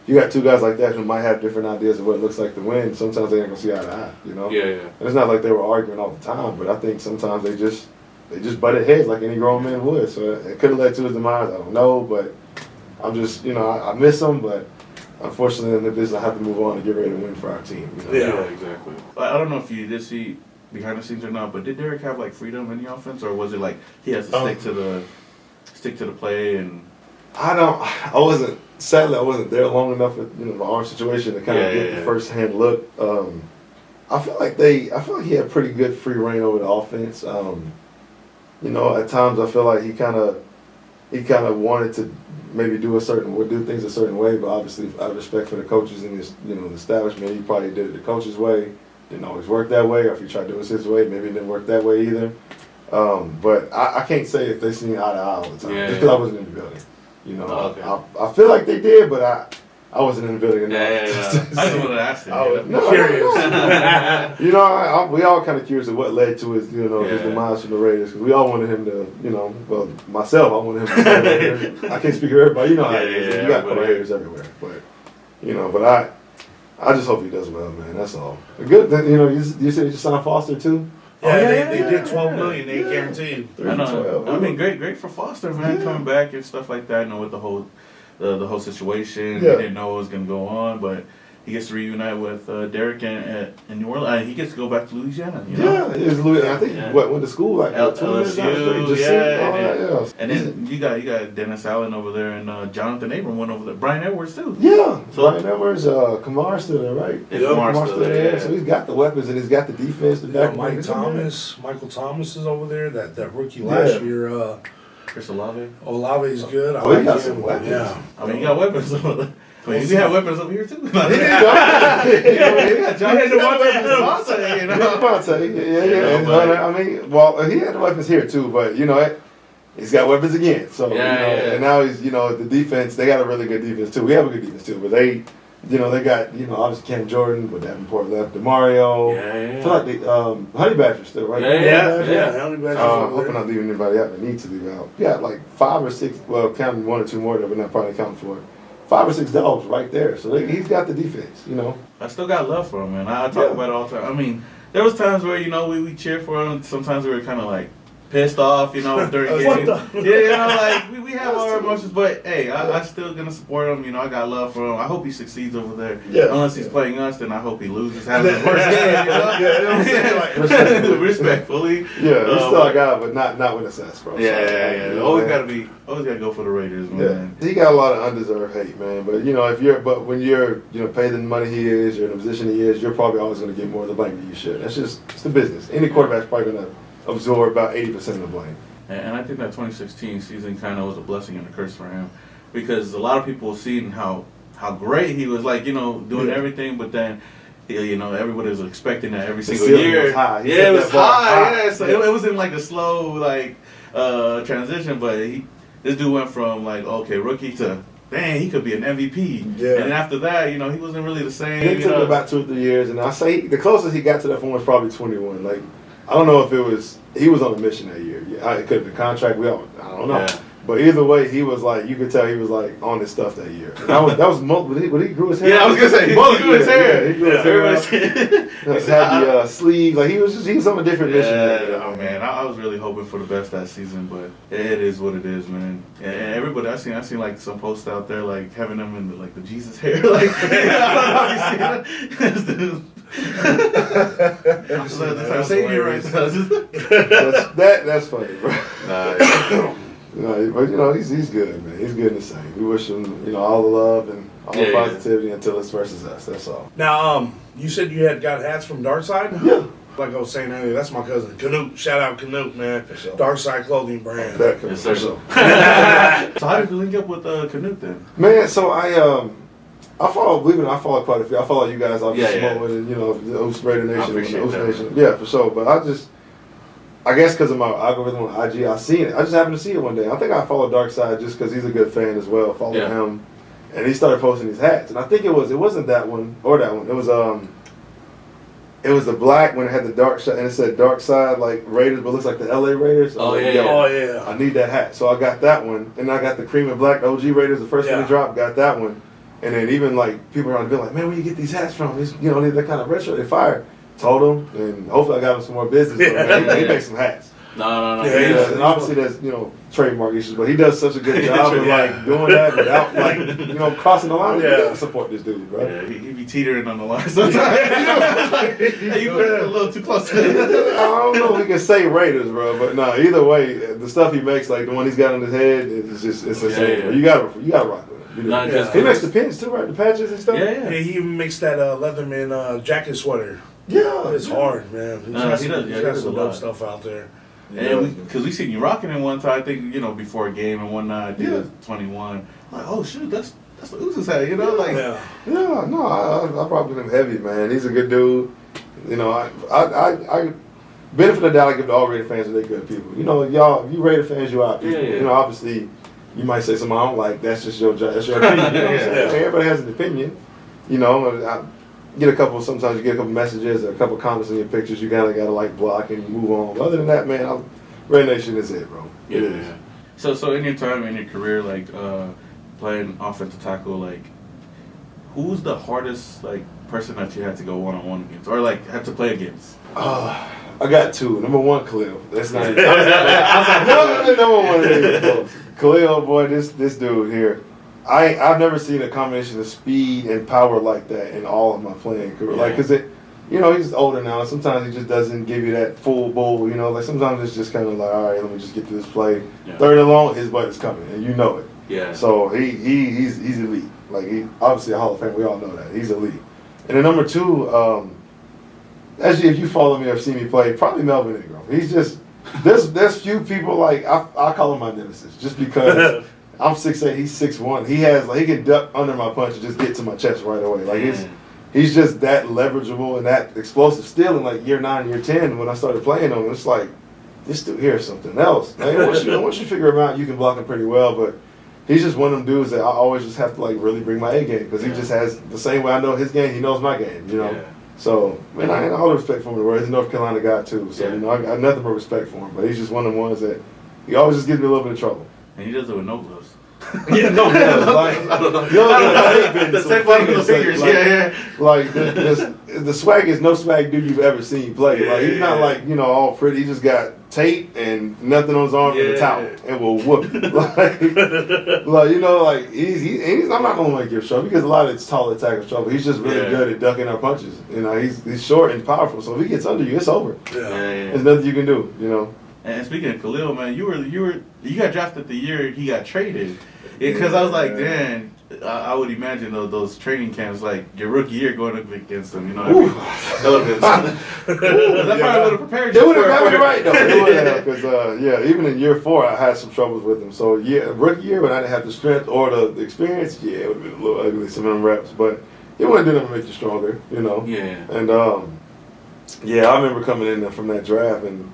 you got two guys like that who might have different ideas of what it looks like to win. Sometimes they ain't gonna see eye to eye, And it's not like they were arguing all the time, but I think sometimes they just butted heads like any grown man would. So it could have led to his demise. I don't know, but I'm just I miss him, but unfortunately in the business I have to move on and get ready to win for our team. Yeah, exactly. I don't know if you did see behind the scenes or not, but did Derek have like freedom in the offense, or was it like he has to stick to the play? And I wasn't there long enough with my arm situation to kind of get the first hand look. I feel like he had pretty good free reign over the offense. At times I feel like he kind of wanted to maybe do things a certain way, but obviously out of respect for the coaches and the establishment, he probably did it the coach's way. didn't always work that way, or if he tried to do it his way, maybe it didn't work that way either. But I can't say if they seen eye to eye all the time, just because I wasn't in the building. You know, I feel like they did, but I wasn't in the building enough. I just wanted to ask you. No, curious. You know, we all kind of curious of what led to his, his demise from the Raiders. Because we all wanted him to, well, myself, I wanted him to stay Raider. I can't speak for everybody. You know how it is. You got Raiders everywhere. But, I just hope he does well, man. That's all. Good. You said you just signed Foster too. Yeah, they did $12 million. They guaranteed. I know. I mean, great for Foster, man, coming back and stuff like that. With the whole situation, he didn't know what was gonna go on, but he gets to reunite with Derek in New Orleans. He gets to go back to Louisiana. Yeah, it's Louisiana. I think went to school like LSU. And then you got Dennis Allen over there, and Jonathan Abram went over there. Brian Edwards too. Yeah, so Brian Edwards, Kamar still there, right? Yeah, Kamar's still there. Yeah. So he's got the weapons and he's got the defense. Michael Thomas is over there. That rookie last year. Chris Olave. Olave's good. He got some weapons. Yeah. I mean, he got weapons. We have weapons over here too. He got I mean, well, he had the weapons here too, but he's got weapons again. So and now he's the defense. They got a really good defense too. We have a good defense too, but they got obviously Cam Jordan, but Davenport left, DeMario. I feel like they Honey Badger still, right? Honey Badger. Hoping not leaving anybody out that needs to leave out. Yeah, like 5 or 6. Well, counting 1 or 2 more that we're not probably counting for. 5 or 6 dogs right there. So he's got the defense. I still got love for him, man. I talk about it all the time. I mean, there was times where we cheer for him. Sometimes we were kind of like pissed off, during games. Like we have our emotions, but hey, I still gonna support him. I got love for him. I hope he succeeds over there. Yeah. Unless he's playing us, then I hope he loses. Has his worst game. Respectfully. Yeah, he's still a guy, but not when it's us, bro. Always gotta go for the Raiders, man. Yeah. He got a lot of undeserved hate, man. But when you're paid the money he is, you're in the position he is, you're probably always gonna get more of the blame than you should. It's the business. Any quarterback's probably gonna absorb about 80% of the blame. And I think that 2016 season kind of was a blessing and a curse for him, because a lot of people seen how great he was, doing everything, but then everybody was expecting that every single year. Was high. It was high. So it wasn't like a slow transition, but this dude went from rookie to dang, he could be an MVP. Yeah. And after that, he wasn't really the same. It took about 2 or 3 years, and I say the closest he got to that point was probably 21. I don't know if he was on a mission that year. It could have been contract. I don't know. Yeah. But either way, he was you could tell he was on his stuff that year. And that was when he grew his hair. Yeah, I was gonna say he grew his hair. Yeah, he grew his hair. Had the sleeve. He was on a different mission. Oh man, I was really hoping for the best that season, but it is what it is, man. And everybody, I seen some posts out there having them in the Jesus hair. I don't know if you see that. That's funny, bro. But he's good, man. He's good in the same. We wish him, all the love and all the positivity until it's versus us. That's all. Now, you said you had got hats from Darkside? Yeah. Like I was saying earlier, that's my cousin Canute. Shout out Canute, man. Sure. Darkside clothing brand. Yes, sir. So how did you link up with Canute then? Man, so I follow quite a few. I follow you guys, obviously, and the Raider.Nation. Yeah, for sure. But I guess because of my algorithm on IG, I seen it. I just happened to see it one day. I think I followed Darkside just because he's a good fan as well. Followed him, and he started posting these hats. And I think it wasn't that one or that one. It was the black one that had the dark side, and it said Darkside Raiders, but it looks like the LA Raiders. Oh yeah. I need that hat, so I got that one, and I got the cream and black OG Raiders. The first one to drop, got that one. And then even people around the building man, where you get these hats from? They're kind of retro. They fire. Told him, and hopefully I got him some more business. He makes some hats. No. Yeah, and obviously there's trademark issues, but he does such a good job of doing that without crossing the line. You gotta support this dude, bro. Yeah, he be teetering on the line sometimes. You were a little too close to it. I don't know if we can say Raiders, bro, but no. Either way, the stuff he makes, the one he's got on his head, it's a shame. Yeah. You gotta rock with him. He makes the pins too, right? The patches and stuff. Yeah. He even makes that Leatherman jacket sweater. Yeah, it's hard, man. He's got some dope stuff out there. And because we seen you rocking it one time, I think before a game and whatnot. I think it was 21. Oh shoot, that's the Usos hat, I rock with him heavy, man. He's a good dude. You know, I benefit of the doubt I give to all Raider fans that they're good people. You know, y'all, if you Raider fans, you out people. Yeah. You know, obviously, you might say something I don't like. That's just your job. That's your opinion. You know what I'm saying? Everybody has an opinion. You know, sometimes you get a couple messages or a couple comments in your pictures. You gotta like block and move on. But other than that, man, Raider Nation is it, bro. It is. So in your time in your career, like playing offensive tackle, like who's the hardest like person that you had to go one-on-one against, or like had to play against? I got two. Number one, Khalil. That's not even. I was like, number one. Khalil, boy, this dude here. I've never seen a combination of speed and power like that in all of my playing career. Like, cause he's older now. And sometimes he just doesn't give you that full bull. You know, like sometimes it's just kind of like, all right, let me just get to this play. Yeah. Third and long, his butt is coming, and you know it. Yeah. So he's elite. Like he obviously a Hall of Fame. We all know that he's elite. And then number two. Actually, if you follow me or see me play, probably Melvin Ingram. He's just there's few people like I call him my nemesis just because I'm 6'8", he's 6'1". He can duck under my punch and just get to my chest right away. Like he's just that leverageable and that explosive. Still in like year 9, year 10, when I started playing him, it's like this dude here is something else. Like, once you figure him out, you can block him pretty well. But he's just one of them dudes that I always just have to like really bring my A game because he just has the same way I know his game, he knows my game. You know. Yeah. So, man, I had all the respect for him in the world. He's a North Carolina guy, too. So, you know, I got nothing but respect for him. But he's just one of the ones that he always just gives me a little bit of trouble. And he does it with no gloves. Yeah, no gloves. Like, I don't know. The same thing with the fingers. Like, the swag is no swag dude you've ever seen play. Like, he's not like, you know, all pretty. He just got tape and nothing on his arm and a towel and will whoop you. like, you know, like, he's I'm not going to like give trouble because a lot of it's tall attackers trouble. He's just really good at ducking our punches. You know, he's short and powerful. So if he gets under you, it's over. There's nothing you can do, you know. And speaking of Khalil, man, you got drafted the year he got traded. Because I was like, man, I would imagine those training camps, like your rookie year going up against them, you know. That probably would have prepared you. They would have got me right, though. They would have, because, even in year 4, I had some troubles with them. So, rookie year, when I didn't have the strength or the experience, it would have been a little ugly, some of them reps. But it wouldn't do nothing to make you stronger, you know. And, I remember coming in there from that draft, and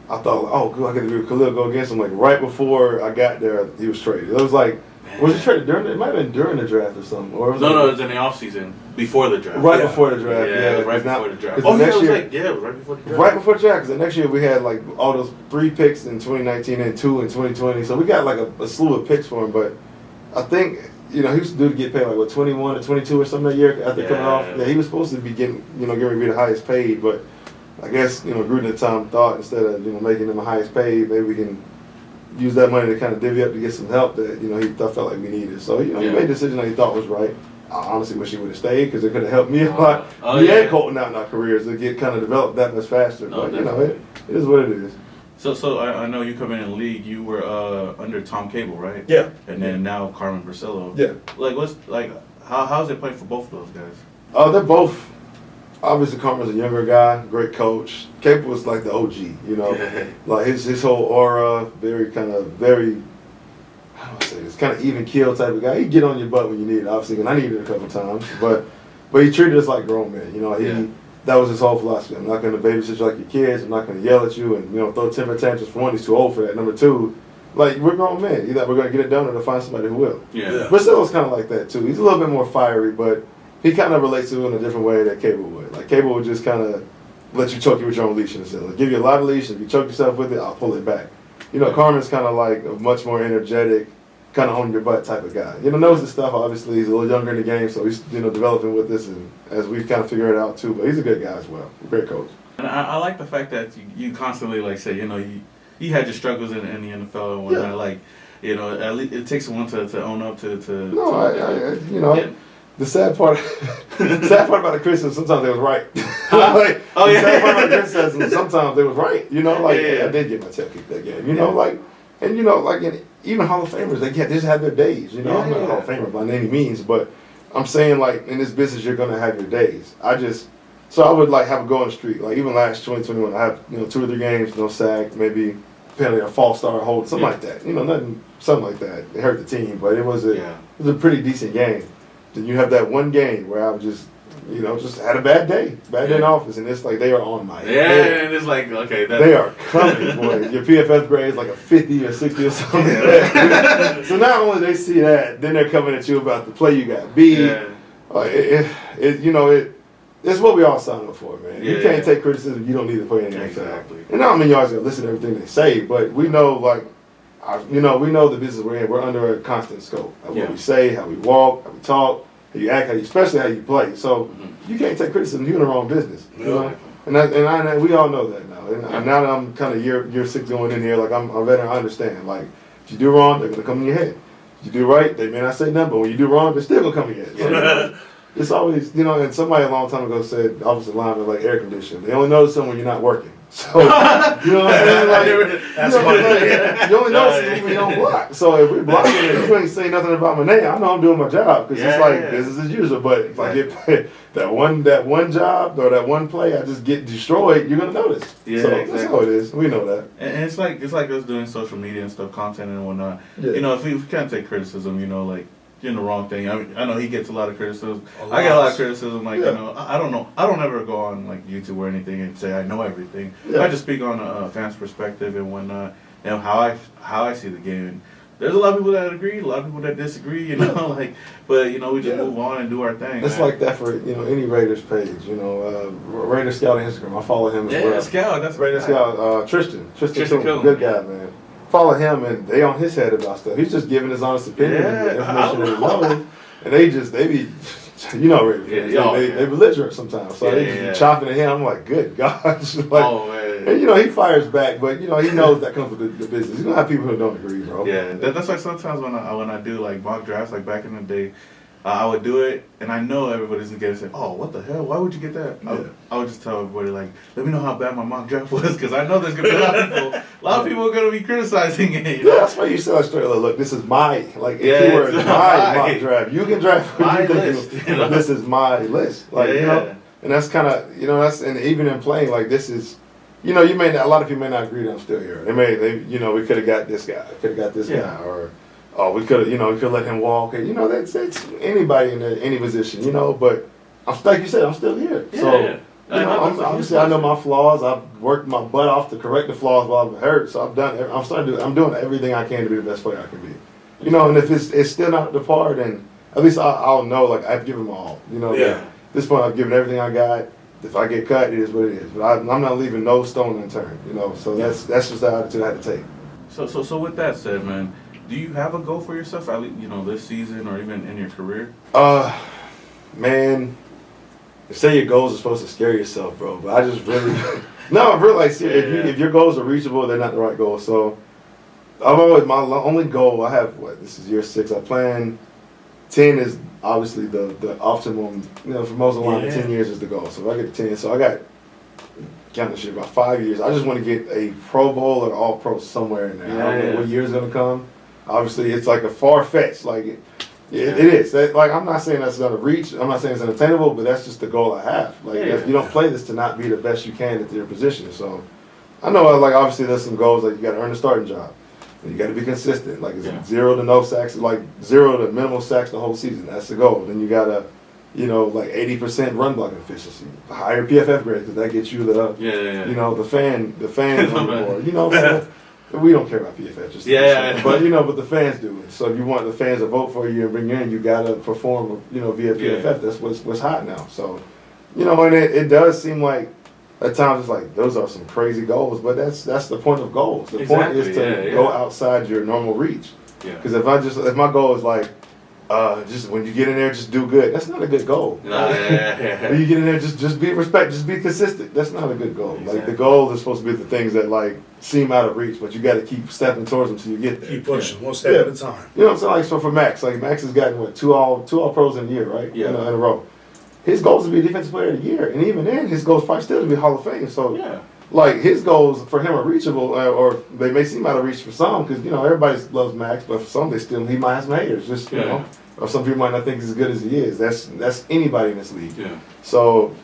I thought, oh, good, I got to do Khalil go against him. Like, right before I got there, he was traded. It was like, was he traded during? It might have been during the draft or something. Or was it was in the offseason before the draft. Right before the draft. Right before the draft. It was right before the draft. Right before the draft, because the next year we had like all those 3 picks in 2019 and 2 in 2020. So we got like a slew of picks for him. But I think he was due to get paid like what 21 or 22 or something that year after coming off. Yeah, he was supposed to be getting ready to be the highest paid, but I guess Gruden at the time thought instead of making him the highest paid, maybe we can use that money to kind of divvy up to get some help that he felt like we needed. So he made a decision that he thought was right. I honestly wish he would have stayed because it could have helped me a lot. And Colton out in our careers to get kind of developed that much faster. But it is what it is. So I know you come in the league. You were under Tom Cable, right? Yeah. And then now Carmen Bricillo. Yeah. Like how's it playing for both of those guys? They're both. Obviously, Carmen's a younger guy, great coach. Cable was like the OG, like his whole aura, very, how do I say this, kind of even keel type of guy. He'd get on your butt when you need it, obviously, and I needed it a couple times, but he treated us like grown men, that was his whole philosophy. I'm not going to babysit you like your kids. I'm not going to yell at you and throw temper tantrums. For one, he's too old for that. Number two, like we're grown men. Either we're going to get it done or to find somebody who will. Bricillo's kind of like that too. He's a little bit more fiery, but he kind of relates to it in a different way that Cable would. Like, Cable would just kind of let you choke you with your own leash in a sense. Like, give you a lot of leash. If you choke yourself with it, I'll pull it back. Carmen's kind of like a much more energetic, kind of on your butt type of guy. Knows his stuff. Obviously, he's a little younger in the game, so he's, developing with this, and as we've kind of figured it out too. But he's a good guy as well. Great coach. And I like the fact that you constantly, like, say, you had your struggles in the NFL and whatnot. Like, at least it takes someone to own up to. No, The sad part about the criticism, sometimes they was right. The sad part about the criticism, sometimes they was right. I did get my tail kicked that game. Even Hall of Famers, they just have their days. I'm not a Hall of Famer by any means, but I'm saying like in this business, you're gonna have your days. So I would like have a going streak. Like even last 2021, I have 2 or 3 games, no sack, maybe penalty, a false start, hold, something like that. Something like that. It hurt the team, but it was a pretty decent game. Then you have that one game where I would just just had a bad day in office, and it's like they are on my head. And it's like, okay, they are coming, boy. Your PFF grade is like a 50 or 60 or something. Yeah. So not only they see that, then they're coming at you about the play you got beat. Yeah. It's what we all signed up for, man. You can't take criticism. You don't need to play anything. Exactly. And I don't mean you always got to listen to everything they say, but we know, we know the business we're in. We're under a constant scope. What we say, how we walk, how we talk, how you act, especially how you play. So you can't take criticism. You're in the wrong business. You know? And we all know that now. And now that I'm kind of year 6 going in here, like I'm a veteran, I understand. Like if you do wrong, they're gonna come in your head. If you do right, they may not say nothing, but when you do wrong, they're still gonna come in your head. So, it's always, and somebody a long time ago said, offensive linemen like air conditioning. They only notice them when you're not working. So, you know what I'm saying? You only notice it when you don't block. So if we're blocking and you ain't saying nothing about my name, I know I'm doing my job because it's like business as usual. But if I get that one job or that one play, I just get destroyed, you're gonna notice. Yeah, so that's how it is. We know that. And it's like us doing social media and stuff, content and whatnot. Yeah. If we can't take criticism, like. Doing the wrong thing. I know he gets a lot of criticism. I get a lot of criticism. I don't know. I don't ever go on like YouTube or anything and say I know everything. I just speak on a fan's perspective and whatnot, and how I see the game. And there's a lot of people that agree, a lot of people that disagree. But we just move on and do our thing. It's like that for any Raiders page. Raider.Scout on Instagram. I follow him as well. Scout. That's Raider.Scout. Tristan, good guy, man. Follow him, and they on his head about stuff. He's just giving his honest opinion and the information that he knows. And they be, they belligerent sometimes. So they just be chopping at him. I'm like, good gosh. And he fires back, but he knows that comes with the business. You don't have people who don't agree, bro. Yeah, that's why sometimes when I do like mock drafts, like back in the day, I would do it, and I know everybody's gonna get it. Say, "Oh, what the hell? Why would you get that?" I would just tell everybody, like, "Let me know how bad my mock draft was," because I know there's gonna be a lot of people are gonna be criticizing it. Yeah, that's why you say straight. Look, this is my keyword, my mock draft. You can draft my list. This is my list. And that's kind of and even in playing, like this is. A lot of people may not agree that I'm still here. We could have got this guy, guy, or. Oh, we could have, let him walk. That's anybody in any position, But like you said, I'm still here. Obviously, I know my flaws. I've worked my butt off to correct the flaws while I'm hurt. So I'm doing everything I can to be the best player I can be. And if it's still not up to par, then at least I'll know. Like I've given my all. At this point, I've given everything I got. If I get cut, it is what it is. But I'm not leaving no stone unturned. So that's just the attitude I had to take. So with that said, man. Do you have a goal for yourself, this season or even in your career? Man, they say your goals are supposed to scare yourself, bro. But I just really, no, I'm really like, if your goals are reachable, they're not the right goals. So I've always, my only goal, I have, this is year 6. I plan 10 is obviously the optimum, for most of the line, 10 years is the goal. So if I get to 10, so I got, counting shit, about 5 years. I just want to get a Pro Bowl or All Pro somewhere in there. I don't know what year is going to come. Obviously, it's like a far-fetched, it is. I'm not saying that's going to reach. I'm not saying it's unattainable, but that's just the goal I have. You don't play this to not be the best you can at your position. So, I know, obviously there's some goals, you got to earn a starting job. And you got to be consistent. It's 0 to no sacks, 0 to minimal sacks the whole season. That's the goal. Then you got to, 80% run blocking efficiency. Higher PFF grade, because that gets you the fans on the board. We don't care about PFF, just but the fans do. So if you want the fans to vote for you and bring you in, you gotta perform, via PFF. That's what's hot now. So, and it does seem like at times it's like those are some crazy goals, but that's the point of goals. The point is to go outside your normal reach. Because if my goal is just when you get in there, just do good. That's not a good goal. When you get in there, just be respect, just be consistent. That's not a good goal. The goals are supposed to be the things that seem out of reach, but you got to keep stepping towards them till you get there. Keep pushing, one step at a time. You know what I'm saying? So for Maxx, Maxx has gotten two all pros in a year, right? In a row. His goal is to be defensive player of the year, and even then, his goal is probably still to be Hall of Fame. So his goals for him are reachable, or they may seem out of reach for some, because everybody loves Maxx, but for some he might have some haters, or some people might not think he's as good as he is. That's anybody in this league. So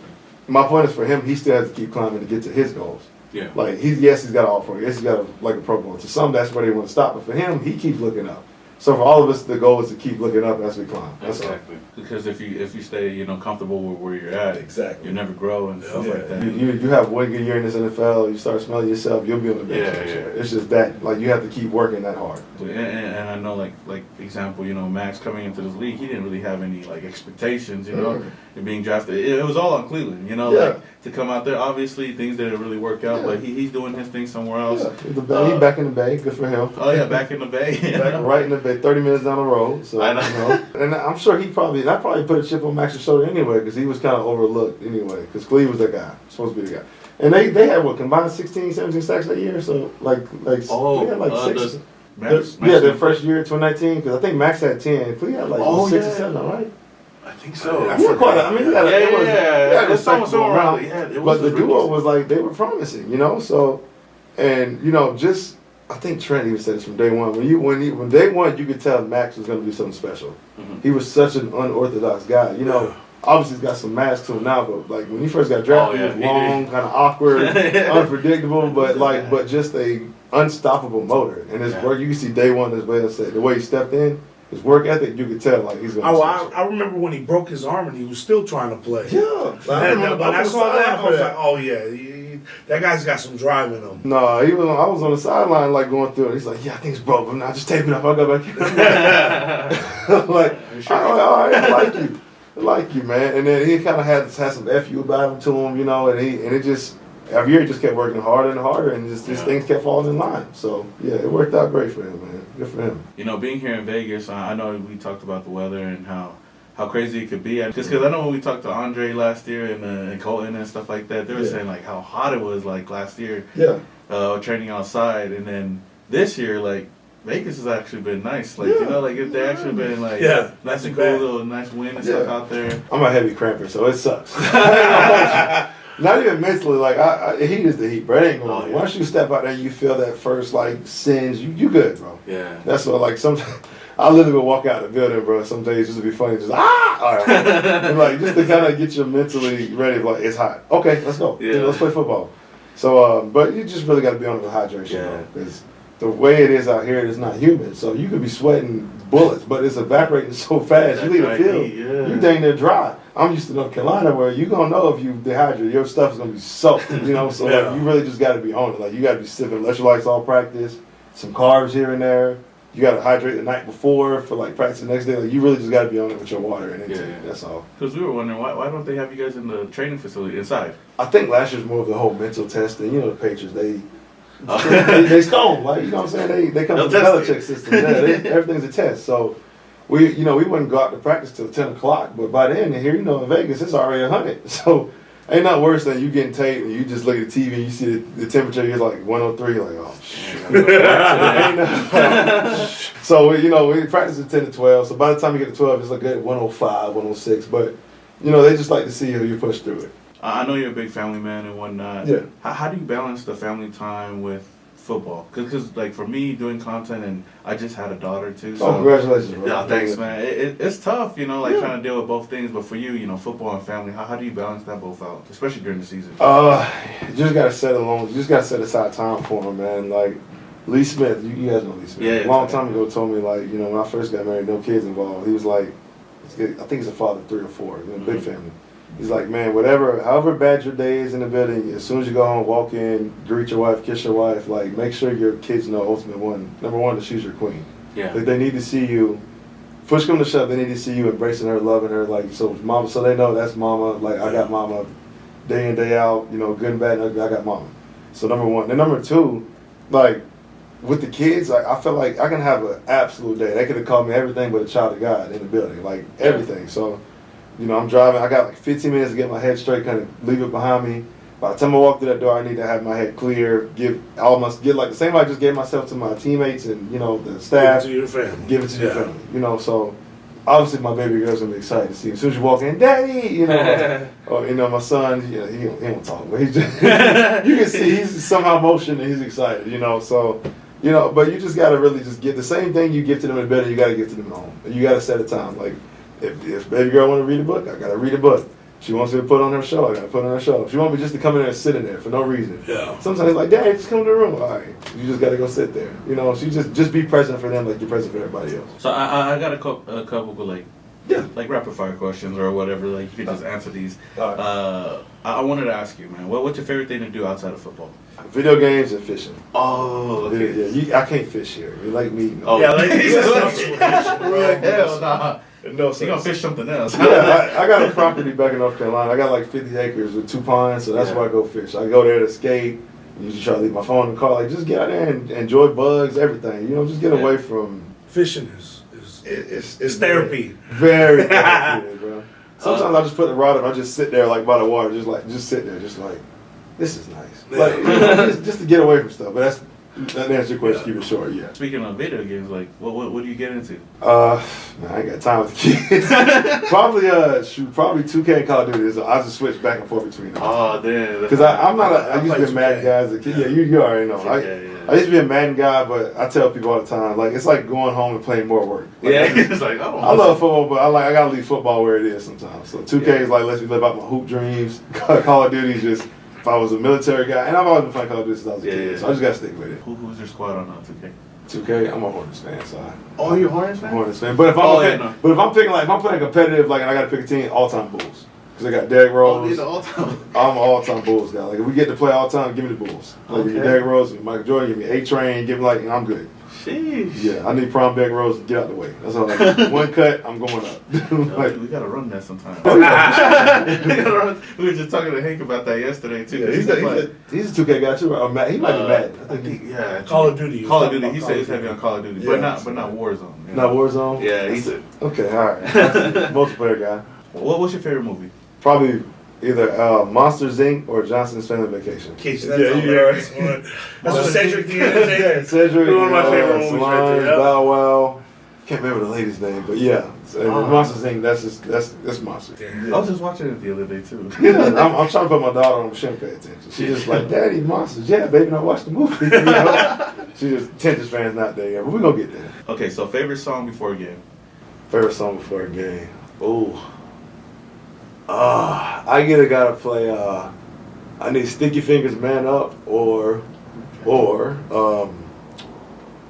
my point is for him, he still has to keep climbing to get to his goals. He's got all pro. Yes, he's got a Pro Bowl. To some, that's where they want to stop. But for him, he keeps looking up. So for all of us, the goal is to keep looking up as we climb. That's exactly. Because if you stay comfortable with where you're at, exactly, you never grow and stuff like that. You have one good year in this NFL, you start smelling yourself, you'll be on the bench. Yeah. It's just that you have to keep working that hard. And I know like example, Maxx coming into this league, he didn't really have any expectations, and being drafted. It was all on Cleveland, to come out there. Obviously, things didn't really work out, but he's doing his thing somewhere else. Yeah. He's back in the Bay. Good for him. Oh yeah, back in the Bay. Right in the Bay, 30 minutes down the road. So I know. And I'm sure that probably put a chip on Max's shoulder anyway, because he was kind of overlooked anyway, because Cleve was the guy, supposed to be the guy. And they had combined 16, 17 sacks that year. So they had 6. Their first year, 2019, because I think Maxx had 10. Cleve had 6 or 7, right? I think so. There's somewhere around. But the duo was they were promising, So, and just I think Trent even said this from day one. When day one, you could tell Maxx was going to do something special. Mm-hmm. He was such an unorthodox guy, Obviously, he's got some mass to him now, but when he first got drafted, he was long, kind of awkward, unpredictable, but just a unstoppable motor. And his work, you can see day one, the way he stepped in. His work ethic, you could tell he's going to I remember when he broke his arm and he was still trying to play. Yeah. When I saw that, I was like, oh yeah, that guy's got some drive in him. No, I was on the sideline going through it. He's like, yeah, I think it's broke, but now just tape it up. I'll go back in. I like you, man. And then he kind of had some FU about him to him, and it just every year he just kept working harder and harder, and just things kept falling in line. So yeah, it worked out great for him, man. Good for him. Being here in Vegas, I know we talked about the weather and how crazy it could be. Because I know when we talked to Andre last year and Colton and stuff like that, they were saying how hot it was last year. Yeah. Training outside, and then this year Vegas has actually been nice. If they actually been nice and cool, little nice wind and stuff out there. I'm a heavy cramper, so it sucks. Not even mentally, heat is the heat, bro. It ain't going Once you step out there, you feel that first singe. You good, bro. Yeah. That's what sometimes I literally go walk out the building, bro. Some days just to be funny, just all right, and, just to kind of get you mentally ready. It's hot. Okay, let's go. Yeah. Let's play football. So, but you just really got to be on the hydration, because the way it is out here, it's not humid. So you could be sweating bullets, but it's evaporating so fast. You leave the field, you dang near dry. I'm used to North Carolina where you're going to know if you dehydrate, your stuff is going to be soaked, So you really just got to be on it. You got to be sipping electrolytes all practice, some carbs here and there. You got to hydrate the night before for practice the next day. You really just got to be on it with your water and intake. That's all. Because we were wondering why don't they have you guys in the training facility inside? I think last year's more of the whole mental testing. The Patriots, they stone, you know what I'm saying? They come to the Belichick system. Everything's a test. So we wouldn't go out to practice till 10 o'clock, but by then here, in Vegas, it's already 100. So ain't nothing worse than you getting taped and you just look at the TV and you see the temperature is 103. You're like, oh shit. So we practice at 10 to 12. So by the time you get to 12, it's good 105, 106. But they just like to see how you push through it. I know you're a big family man and whatnot. Yeah. How do you balance the family time with football? Because for me, doing content, and I just had a daughter too. So, congratulations, bro. Yeah, thanks, man. It's tough, trying to deal with both things. But for you, football and family, how do you balance that both out, especially during the season? You just gotta you just gotta set aside time for them, man. Lee Smith, you guys know Lee Smith. Yeah, a long time ago told me when I first got married, no kids involved. He was I think he's a father of 3 or 4, big family. He's like, man, however bad your day is in the building, as soon as you go home, walk in, greet your wife, kiss your wife, make sure your kids know number one, that she's your queen. Yeah. They need to see you, push come to shove, they need to see you embracing her, loving her, so mama, so they know that's mama, I got mama day in, day out, good and bad, and ugly, I got mama. So number one. Then number two, with the kids, I feel like I can have an absolute day. They could have called me everything but a child of God in the building, everything. So, I'm driving. I got 15 minutes to get my head straight, kind of leave it behind me. By the time I walk through that door, I need to have my head clear. The same way I just gave myself to my teammates and the staff. Give it to your family. Give it to your family. So obviously my baby girl's gonna be excited to see. As soon as you walk in, Daddy, or my son, he don't talk, but he just you can see he's somehow emotional and he's excited. So. But you just gotta really just get the same thing you give to them in bed. You gotta give to them at home. You gotta set a time. If baby girl want to read a book, I gotta read a book. She wants me to put on her show. I gotta put on her show. She wants me just to come in there and sit in there for no reason. Yeah. Sometimes like, Dad, just come to the room. All right, you just gotta go sit there. You know, she just be present for them like you're present for everybody else. So I got a couple of like rapid fire questions or whatever. Like you can just answer these. I wanted to ask you, man, what's your favorite thing to do outside of football? Video games and fishing. Oh, okay. Yeah, I can't fish here. You like me? No. Oh, Yeah, like hell nah. No, You gonna fish something else? Yeah, I got a property back in North Carolina. I got like 50 acres with 2 ponds, so that's where I go fish. I go there to skate. Usually try to leave my phone in the car. Like, just get out there and enjoy bugs, everything. You know, just get away from. Fishing is therapy. Very therapeutic, bro. Sometimes I just put the rod up. I just sit there like by the water, just sit there, just like, this is nice. Like, you know, just to get away from stuff. But that answers your question. Keep it short. Yeah. Speaking of video games, like what do you get into? Man, I ain't got time with the kids. Probably 2K and Call of Duty. So I just switch back and forth between them. Oh damn. Because I used to be a Madden guy as a kid. Yeah, you already know. I used to be a Madden guy, but I tell people all the time, like, it's like going home and playing more work. Like, it's like, I love football, but I gotta leave football where it is sometimes. So 2K is like lets me live out my hoop dreams. Call of Duty is just if I was a military guy, and I've always been playing Call of Duty since I was a kid, so I just gotta stick with it. Who's your squad on 2K? 2K, I'm a Hornets fan, so Oh, you're a Hornets fan? Hornets fan. But if I'm picking like if I'm playing competitive, like and I gotta pick a team, all-time Bulls. Because I got Derrick Rose. all-time. I'm an all-time Bulls guy. Like if we get to play all time, give me the Bulls. Like give me Derrick Rose, give me Michael Jordan, give me A-Train, give me like I'm good. Sheesh. Yeah, I need prime Derrick Rose to get out the way. That's all I need. One cut, I'm going up. We gotta run that sometime. We were just talking to Hank about that yesterday too. Yeah, he's a 2K guy too. Right? He might be mad. I think Call of Duty. Call of Duty. He said he's heavy on Call of Duty, but not Warzone. You know? Not Warzone. Yeah, he said. Okay, all right. Multiplayer guy. What's your favorite movie? Probably either Monsters Inc. or Johnson's Family Vacation. That's hilarious. That's what Cedric did. Cedric. One of my favorite movies right there. Bow Wow. Can't remember the lady's name, but yeah. Monsters Inc. That's Monsters. I was just watching it the other day too. Yeah, I'm trying to put my daughter on. She don't pay attention. She's just like, Daddy, Monsters. Yeah, baby, now watch the movie. You know? She just Tempest fans not there yet, but we're gonna get there. Okay, so favorite song before a game. Favorite song before a game. Ooh. I either gotta play I need Sticky Fingers Man Up or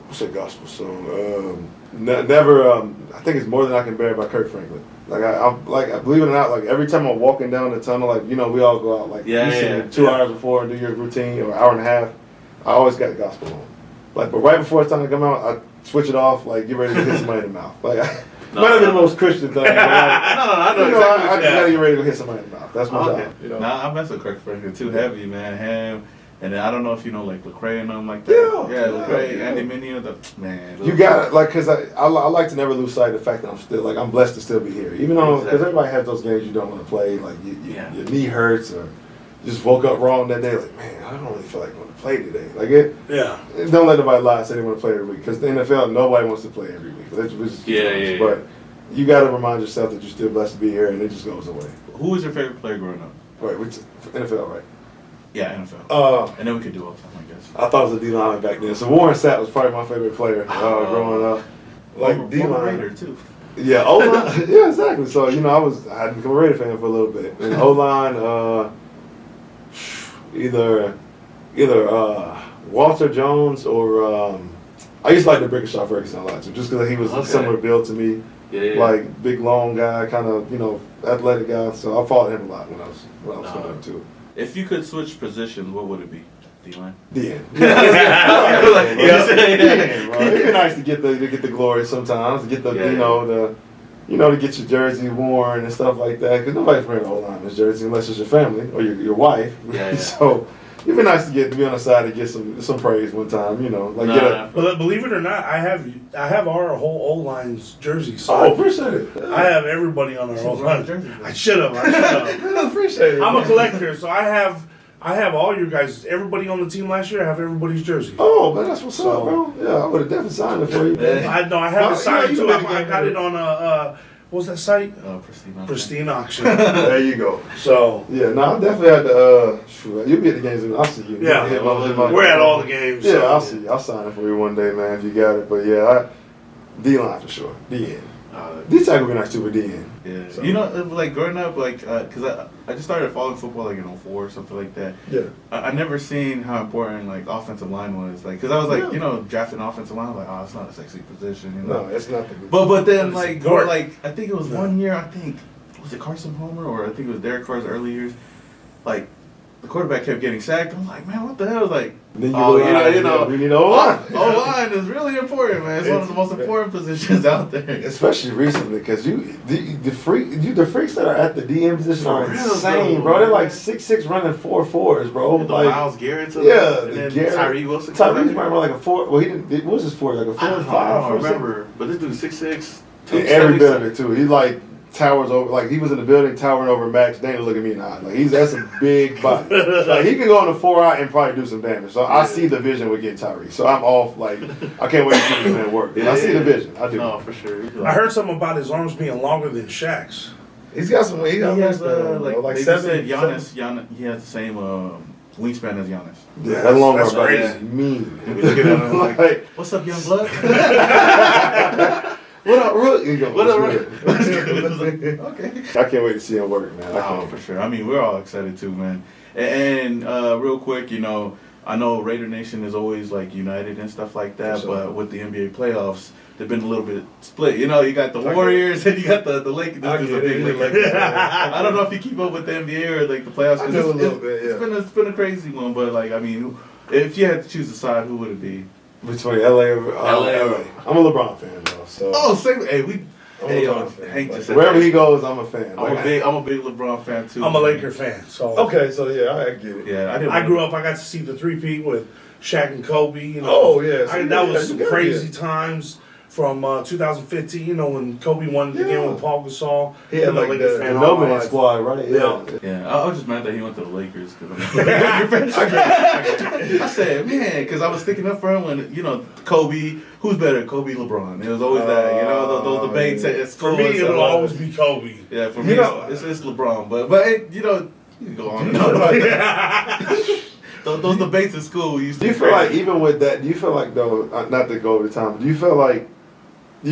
what's that gospel song? Never I think it's More Than I Can Bear by Kirk Franklin. Like I believe it or not, like every time I'm walking down the tunnel, like, you know, we all go out like 2 hours before and do your routine or hour and a half. I always got the gospel on. Like, but right before it's time to come out, I switch it off, like get ready to hit somebody in the mouth. Like might not be the most Christian thing. But like, I know exactly. I just gotta get ready to hit somebody in the mouth. That's my job. You know? Nah, I mess with Kirk Franklin. Too heavy, man. Him, and then I don't know if you know like Lecrae and them like that. Lecrae, Andy Mineo, man. You got it, like, cause I like to never lose sight of the fact that I'm blessed to still be here, even though because everybody has those games you don't want to play, like your knee hurts or you just woke up wrong that day, like, man, I don't really feel like going to play today. Like don't let nobody lie and say they want to play every week, because the NFL nobody wants to play every week. But you got to remind yourself that you're still blessed to be here, and it just goes away. Who was your favorite player growing up? Right, which NFL, right? Yeah, NFL. And then we could do all time, I guess. I thought it was a D-line back then. So Warren Sapp was probably my favorite player growing up. Like D-line. Raider too. Yeah, O-line. Yeah, exactly. So, you know, I had become a Raider fan for a little bit. And O-line, either Walter Jones or I used to like the Bricillo Ferguson a lot too, just because he was a similar build to me. Like big long guy, kind of, you know, athletic guy. So I followed him a lot when I was growing up too. If you could switch positions, what would it be? D-line? D-end. It'd be nice to get the glory sometimes, to get the to get your jersey worn and stuff like that, because nobody's wearing an O-lineman's jersey unless it's your family or your wife. So it'd be nice to be on the side and get some praise one time, you know. But believe it or not, I have our whole O-line's jersey. So I appreciate it. I have everybody on our O-line jersey. I should have. I appreciate it. I'm a collector, so I have all your guys. Everybody on the team last year, I have everybody's jersey. Oh man, that's what's up, bro. Yeah, I would have definitely signed it for you. I have it signed too. I got it on what was that site? Pristine Auction. There you go. So yeah, no, I definitely had to. You'll be at the games. I'll see you. Yeah, we're at all the games. Yeah, I'll see you. I'll sign it for you one day, man, if you got it. But yeah, D-line for sure. D-end. D tackle can not super D in. Yeah. So. You know, like growing up, like, cause I just started following football like in 04 or something like that. Yeah. I never seen how important like offensive line was, like, cause I was like, Yeah. you know, drafting offensive line, like, oh, it's not a sexy position, you know. No, it's not the. But then But it's like guard. I think it was one year, was it Carson Palmer or I think it was Derek Carr's early years, like. The quarterback kept getting sacked. I'm like, man, what the hell? Like, Then you know, we need O-line. O-line is really important, man. It's one of the most important positions out there. Especially recently, because the freaks that are at the DM position are For real, insane, bro. bro. They're like 6'6", running 4.4s, bro. The Like, Miles Garrett's yeah, and the then Garrett. Tyree Wilson. Tyree's might run like a 4. Well, he didn't. What was his 4? Like a 4 or 5? I don't 4, remember, but this dude's 6'6". Every bit of it too. He like towers over. Like he was in the building towering over Maxx. They didn't look at me in the eye. Like that's a big body. Like he can go on the 4 out and probably do some damage. So I see the vision with getting Tyree. So I'm off. Like I can't wait to see this man work. I see the vision. I do. No, for sure. I heard something about his arms being longer than Shaq's. He's got some. He has like they 7. said Giannis. He has the same wingspan as Giannis. Yeah, that long That's arm crazy. is mean. We look at him like, what's up, young blood? What up, Rook? He goes, What up, "What's Rook?" good?" Okay. I can't wait to see him work, man. I Oh, can't. for sure. I mean, we're all excited too, man. And real quick, you know, I know Raider Nation is always like united and stuff like that, For sure. but with the NBA playoffs, they've been a little bit split. You know, you got the Warriors and you got the Lakers. I This is get a big it. Lakers. I don't know if you keep up with the NBA or like the playoffs. 'Cause I do a it's- little bit, yeah. It's been a crazy one, but like I mean, if you had to choose a side, who would it be? Between LA or LA. I'm a LeBron fan, though. So Oh, same. Hey, we. I'm a Hey, yo, LeBron fan. Hank Like, just said wherever that. he goes, I'm a fan. I'm a big LeBron fan too. I'm a Laker fan, so Okay, so yeah, I get it. Yeah, I grew up. I got to see the three-peat with Shaq and Kobe. You know, Oh, yeah, so that yeah, was some you got crazy it. times from 2015. You know, when Kobe won the Yeah. game with Paul Gasol. He had I'm a like Laker the fan all No my Man life. squad, right? Yeah. Yeah, I was just mad that he went to the Lakers because I said, man, because I was sticking up for him when you know Kobe. Who's better, Kobe, LeBron? It was always that, you know, those debates at For school. me, and it stuff. will always be Kobe. Yeah, for You me, know- it's LeBron. But it, you know, you can go on. And on. Those debates in school used to. Do you be feel like crazy. even with that? Do you feel like though? Not to go over the time. But do you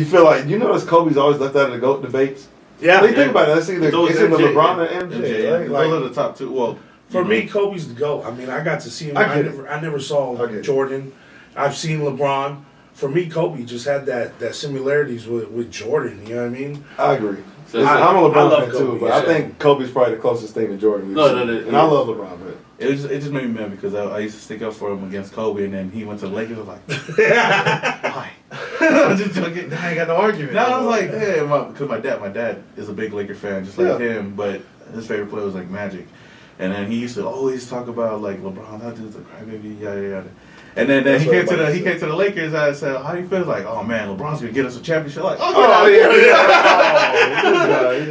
feel like you notice Kobe's always left out of the GOAT debates? Yeah. When you think about it, it's either Those MJ, MJ, LeBron or MJ. yeah. Right? Like, Those are the top two. Well, For you know, me, Kobe's the GOAT. I mean, I got to see him. I I get never saw I get it. Jordan. I've seen LeBron. For me, Kobe just had that similarities with Jordan. You know what I mean? I agree. So it's I'm a I LeBron love fan too, Kobe, but I yeah. think Kobe's probably the closest thing to Jordan. we've No, seen. no, and I love LeBron, but it just made me mad because I used to stick up for him against Kobe, and then he went to the Lakers. I was like, why? I'm just joking. I ain't got no argument. No, I was like, hey, because my dad is a big Laker fan, just like Yeah. him, but his favorite player was like Magic. And then he used to always talk about like LeBron, that dude's a crybaby, yada yada. And then That's he what came to everybody the said. Lakers. I said, how do you feel? Like, oh man, LeBron's gonna get us a championship. Like, oh, Oh, get out of here.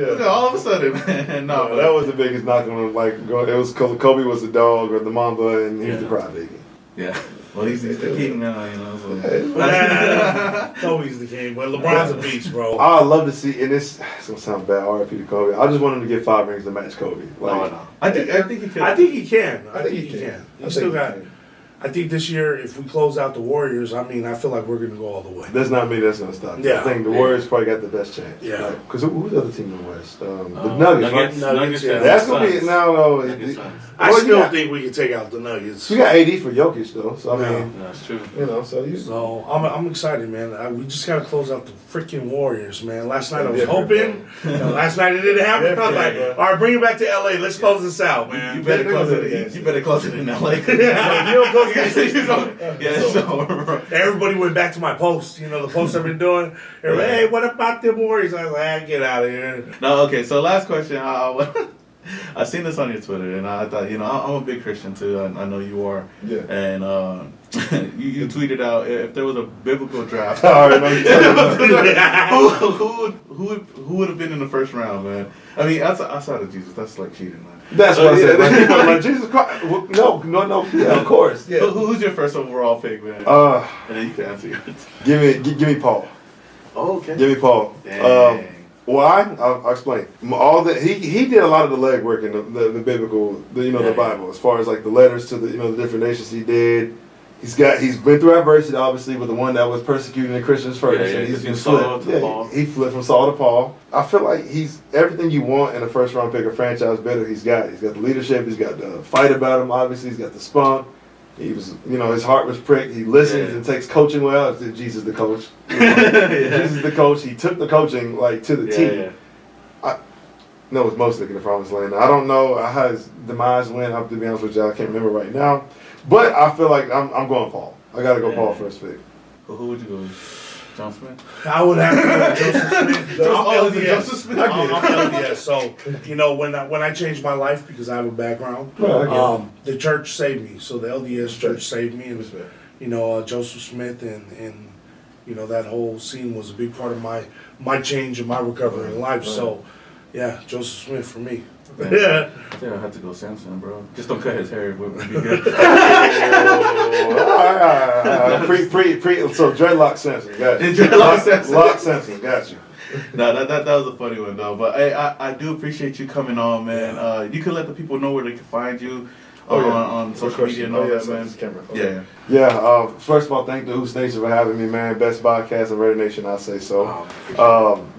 yeah. Look at all of a sudden, man. No, No, that was the biggest knock on him. Like, it was Kobe was the dog or the Mamba, and he was the crybaby. yeah. Well, he's the king now, you know. So. Kobe's the king, but LeBron's a beast, bro. I would love to see, and it's gonna sound bad. R.I.P. to Kobe. I just want him to get 5 rings to match Kobe. Like, No. I think he could. I think he can. I think he can. can. I He still think got. he can. I think this year, if we close out the Warriors, I mean, I feel like we're gonna go all the way. That's not me. That's gonna stop. Yeah. I think the Warriors probably got the best chance. Yeah. Because who's the other team in the West? The Nuggets. Right? Nuggets, yeah. That's gonna be Suns. no. Nuggets, Suns. I Well, still yeah. think we can take out the Nuggets. We got AD for Jokic though, so I Yeah. mean, That's true. you know, so you. So I'm excited, man. We just gotta close out the freaking Warriors, man. Last night I was Different, hoping. Last night it didn't happen. I was Different, like, bro. all right, bring it back to LA. Let's close this out, You man. better They're close gonna do it. it You better close it in LA. You don't close it. Yeah, so Everybody went back to my post. You know, the post I've been doing. They're like, hey, what about them Warriors? I was like, get out of here. no. Okay, so last question. I seen this on your Twitter, and I thought, you know, I'm a big Christian too. I know you are. Yeah. And you tweeted out if there was a biblical draft, All right, let me tell you. who would have been in the first round, man? I mean, outside of Jesus, that's like cheating, man. That's what I said. Yeah. Like, like, Jesus Christ. No. Yeah, of course. Yeah. Who's your first overall pick, man? And then you can answer yours. Give me Paul. Oh, okay. Give me Paul. Dang. Why? I'll explain. All the he did a lot of the legwork in the biblical, the Yeah. Bible, as far as like the letters to the the different nations he did. He's been through adversity, obviously, with the one that was persecuting the Christians first. Yeah, and he's been Saul flipped. to Paul. He flipped from Saul to Paul. I feel like he's everything you want in a first round pick or franchise bidder. He's got the leadership. He's got the fight about him. Obviously, he's got the spunk. He was, his heart was pricked. He listens and takes coaching well. Jesus the coach. Jesus the coach. He took the coaching to the team. Yeah. No, it's mostly in the promised land. I don't know how his demise went. I have to be honest with you, I can't remember right now. But I feel like I'm going Paul. I got to go Paul first pick. Well, who would you go with? John Smith? I would have to go with Joseph Smith. I'm Joseph Smith? I'm LDS. So, when I changed my life because I have a background, the church saved me. So the LDS church saved me. And, Joseph Smith and that whole scene was a big part of my change and my recovery in life. So, yeah, Joseph Smith for me. Yeah. I think I had to go Samson, bro. Just don't cut his hair. It would be good. So dreadlock Samson, got you. Dreadlock Samson. Lock Samson, got you. No, that was a funny one though. But hey, I do appreciate you coming on, man. You can let the people know where they can find you on social media and all that, man. Yeah. First of all, thank the Hoops Nation for having me, man. Best podcast in Raider Nation, I say so.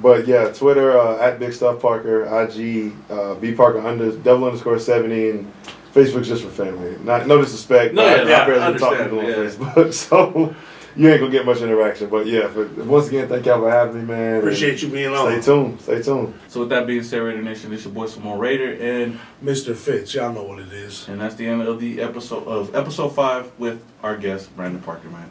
But yeah, Twitter at Big Stuff Parker, IG B Parker _70, and Facebook's just for family. No disrespect. I barely talk to people on Facebook, so you ain't gonna get much interaction. But yeah, once again, thank y'all for having me, man. Appreciate you being on. Stay tuned. So with that being said, Raider Nation, this your boy Simone Raider and Mr. Fitz. Y'all know what it is. And that's the end of the episode 5 with our guest Brandon Parker, man.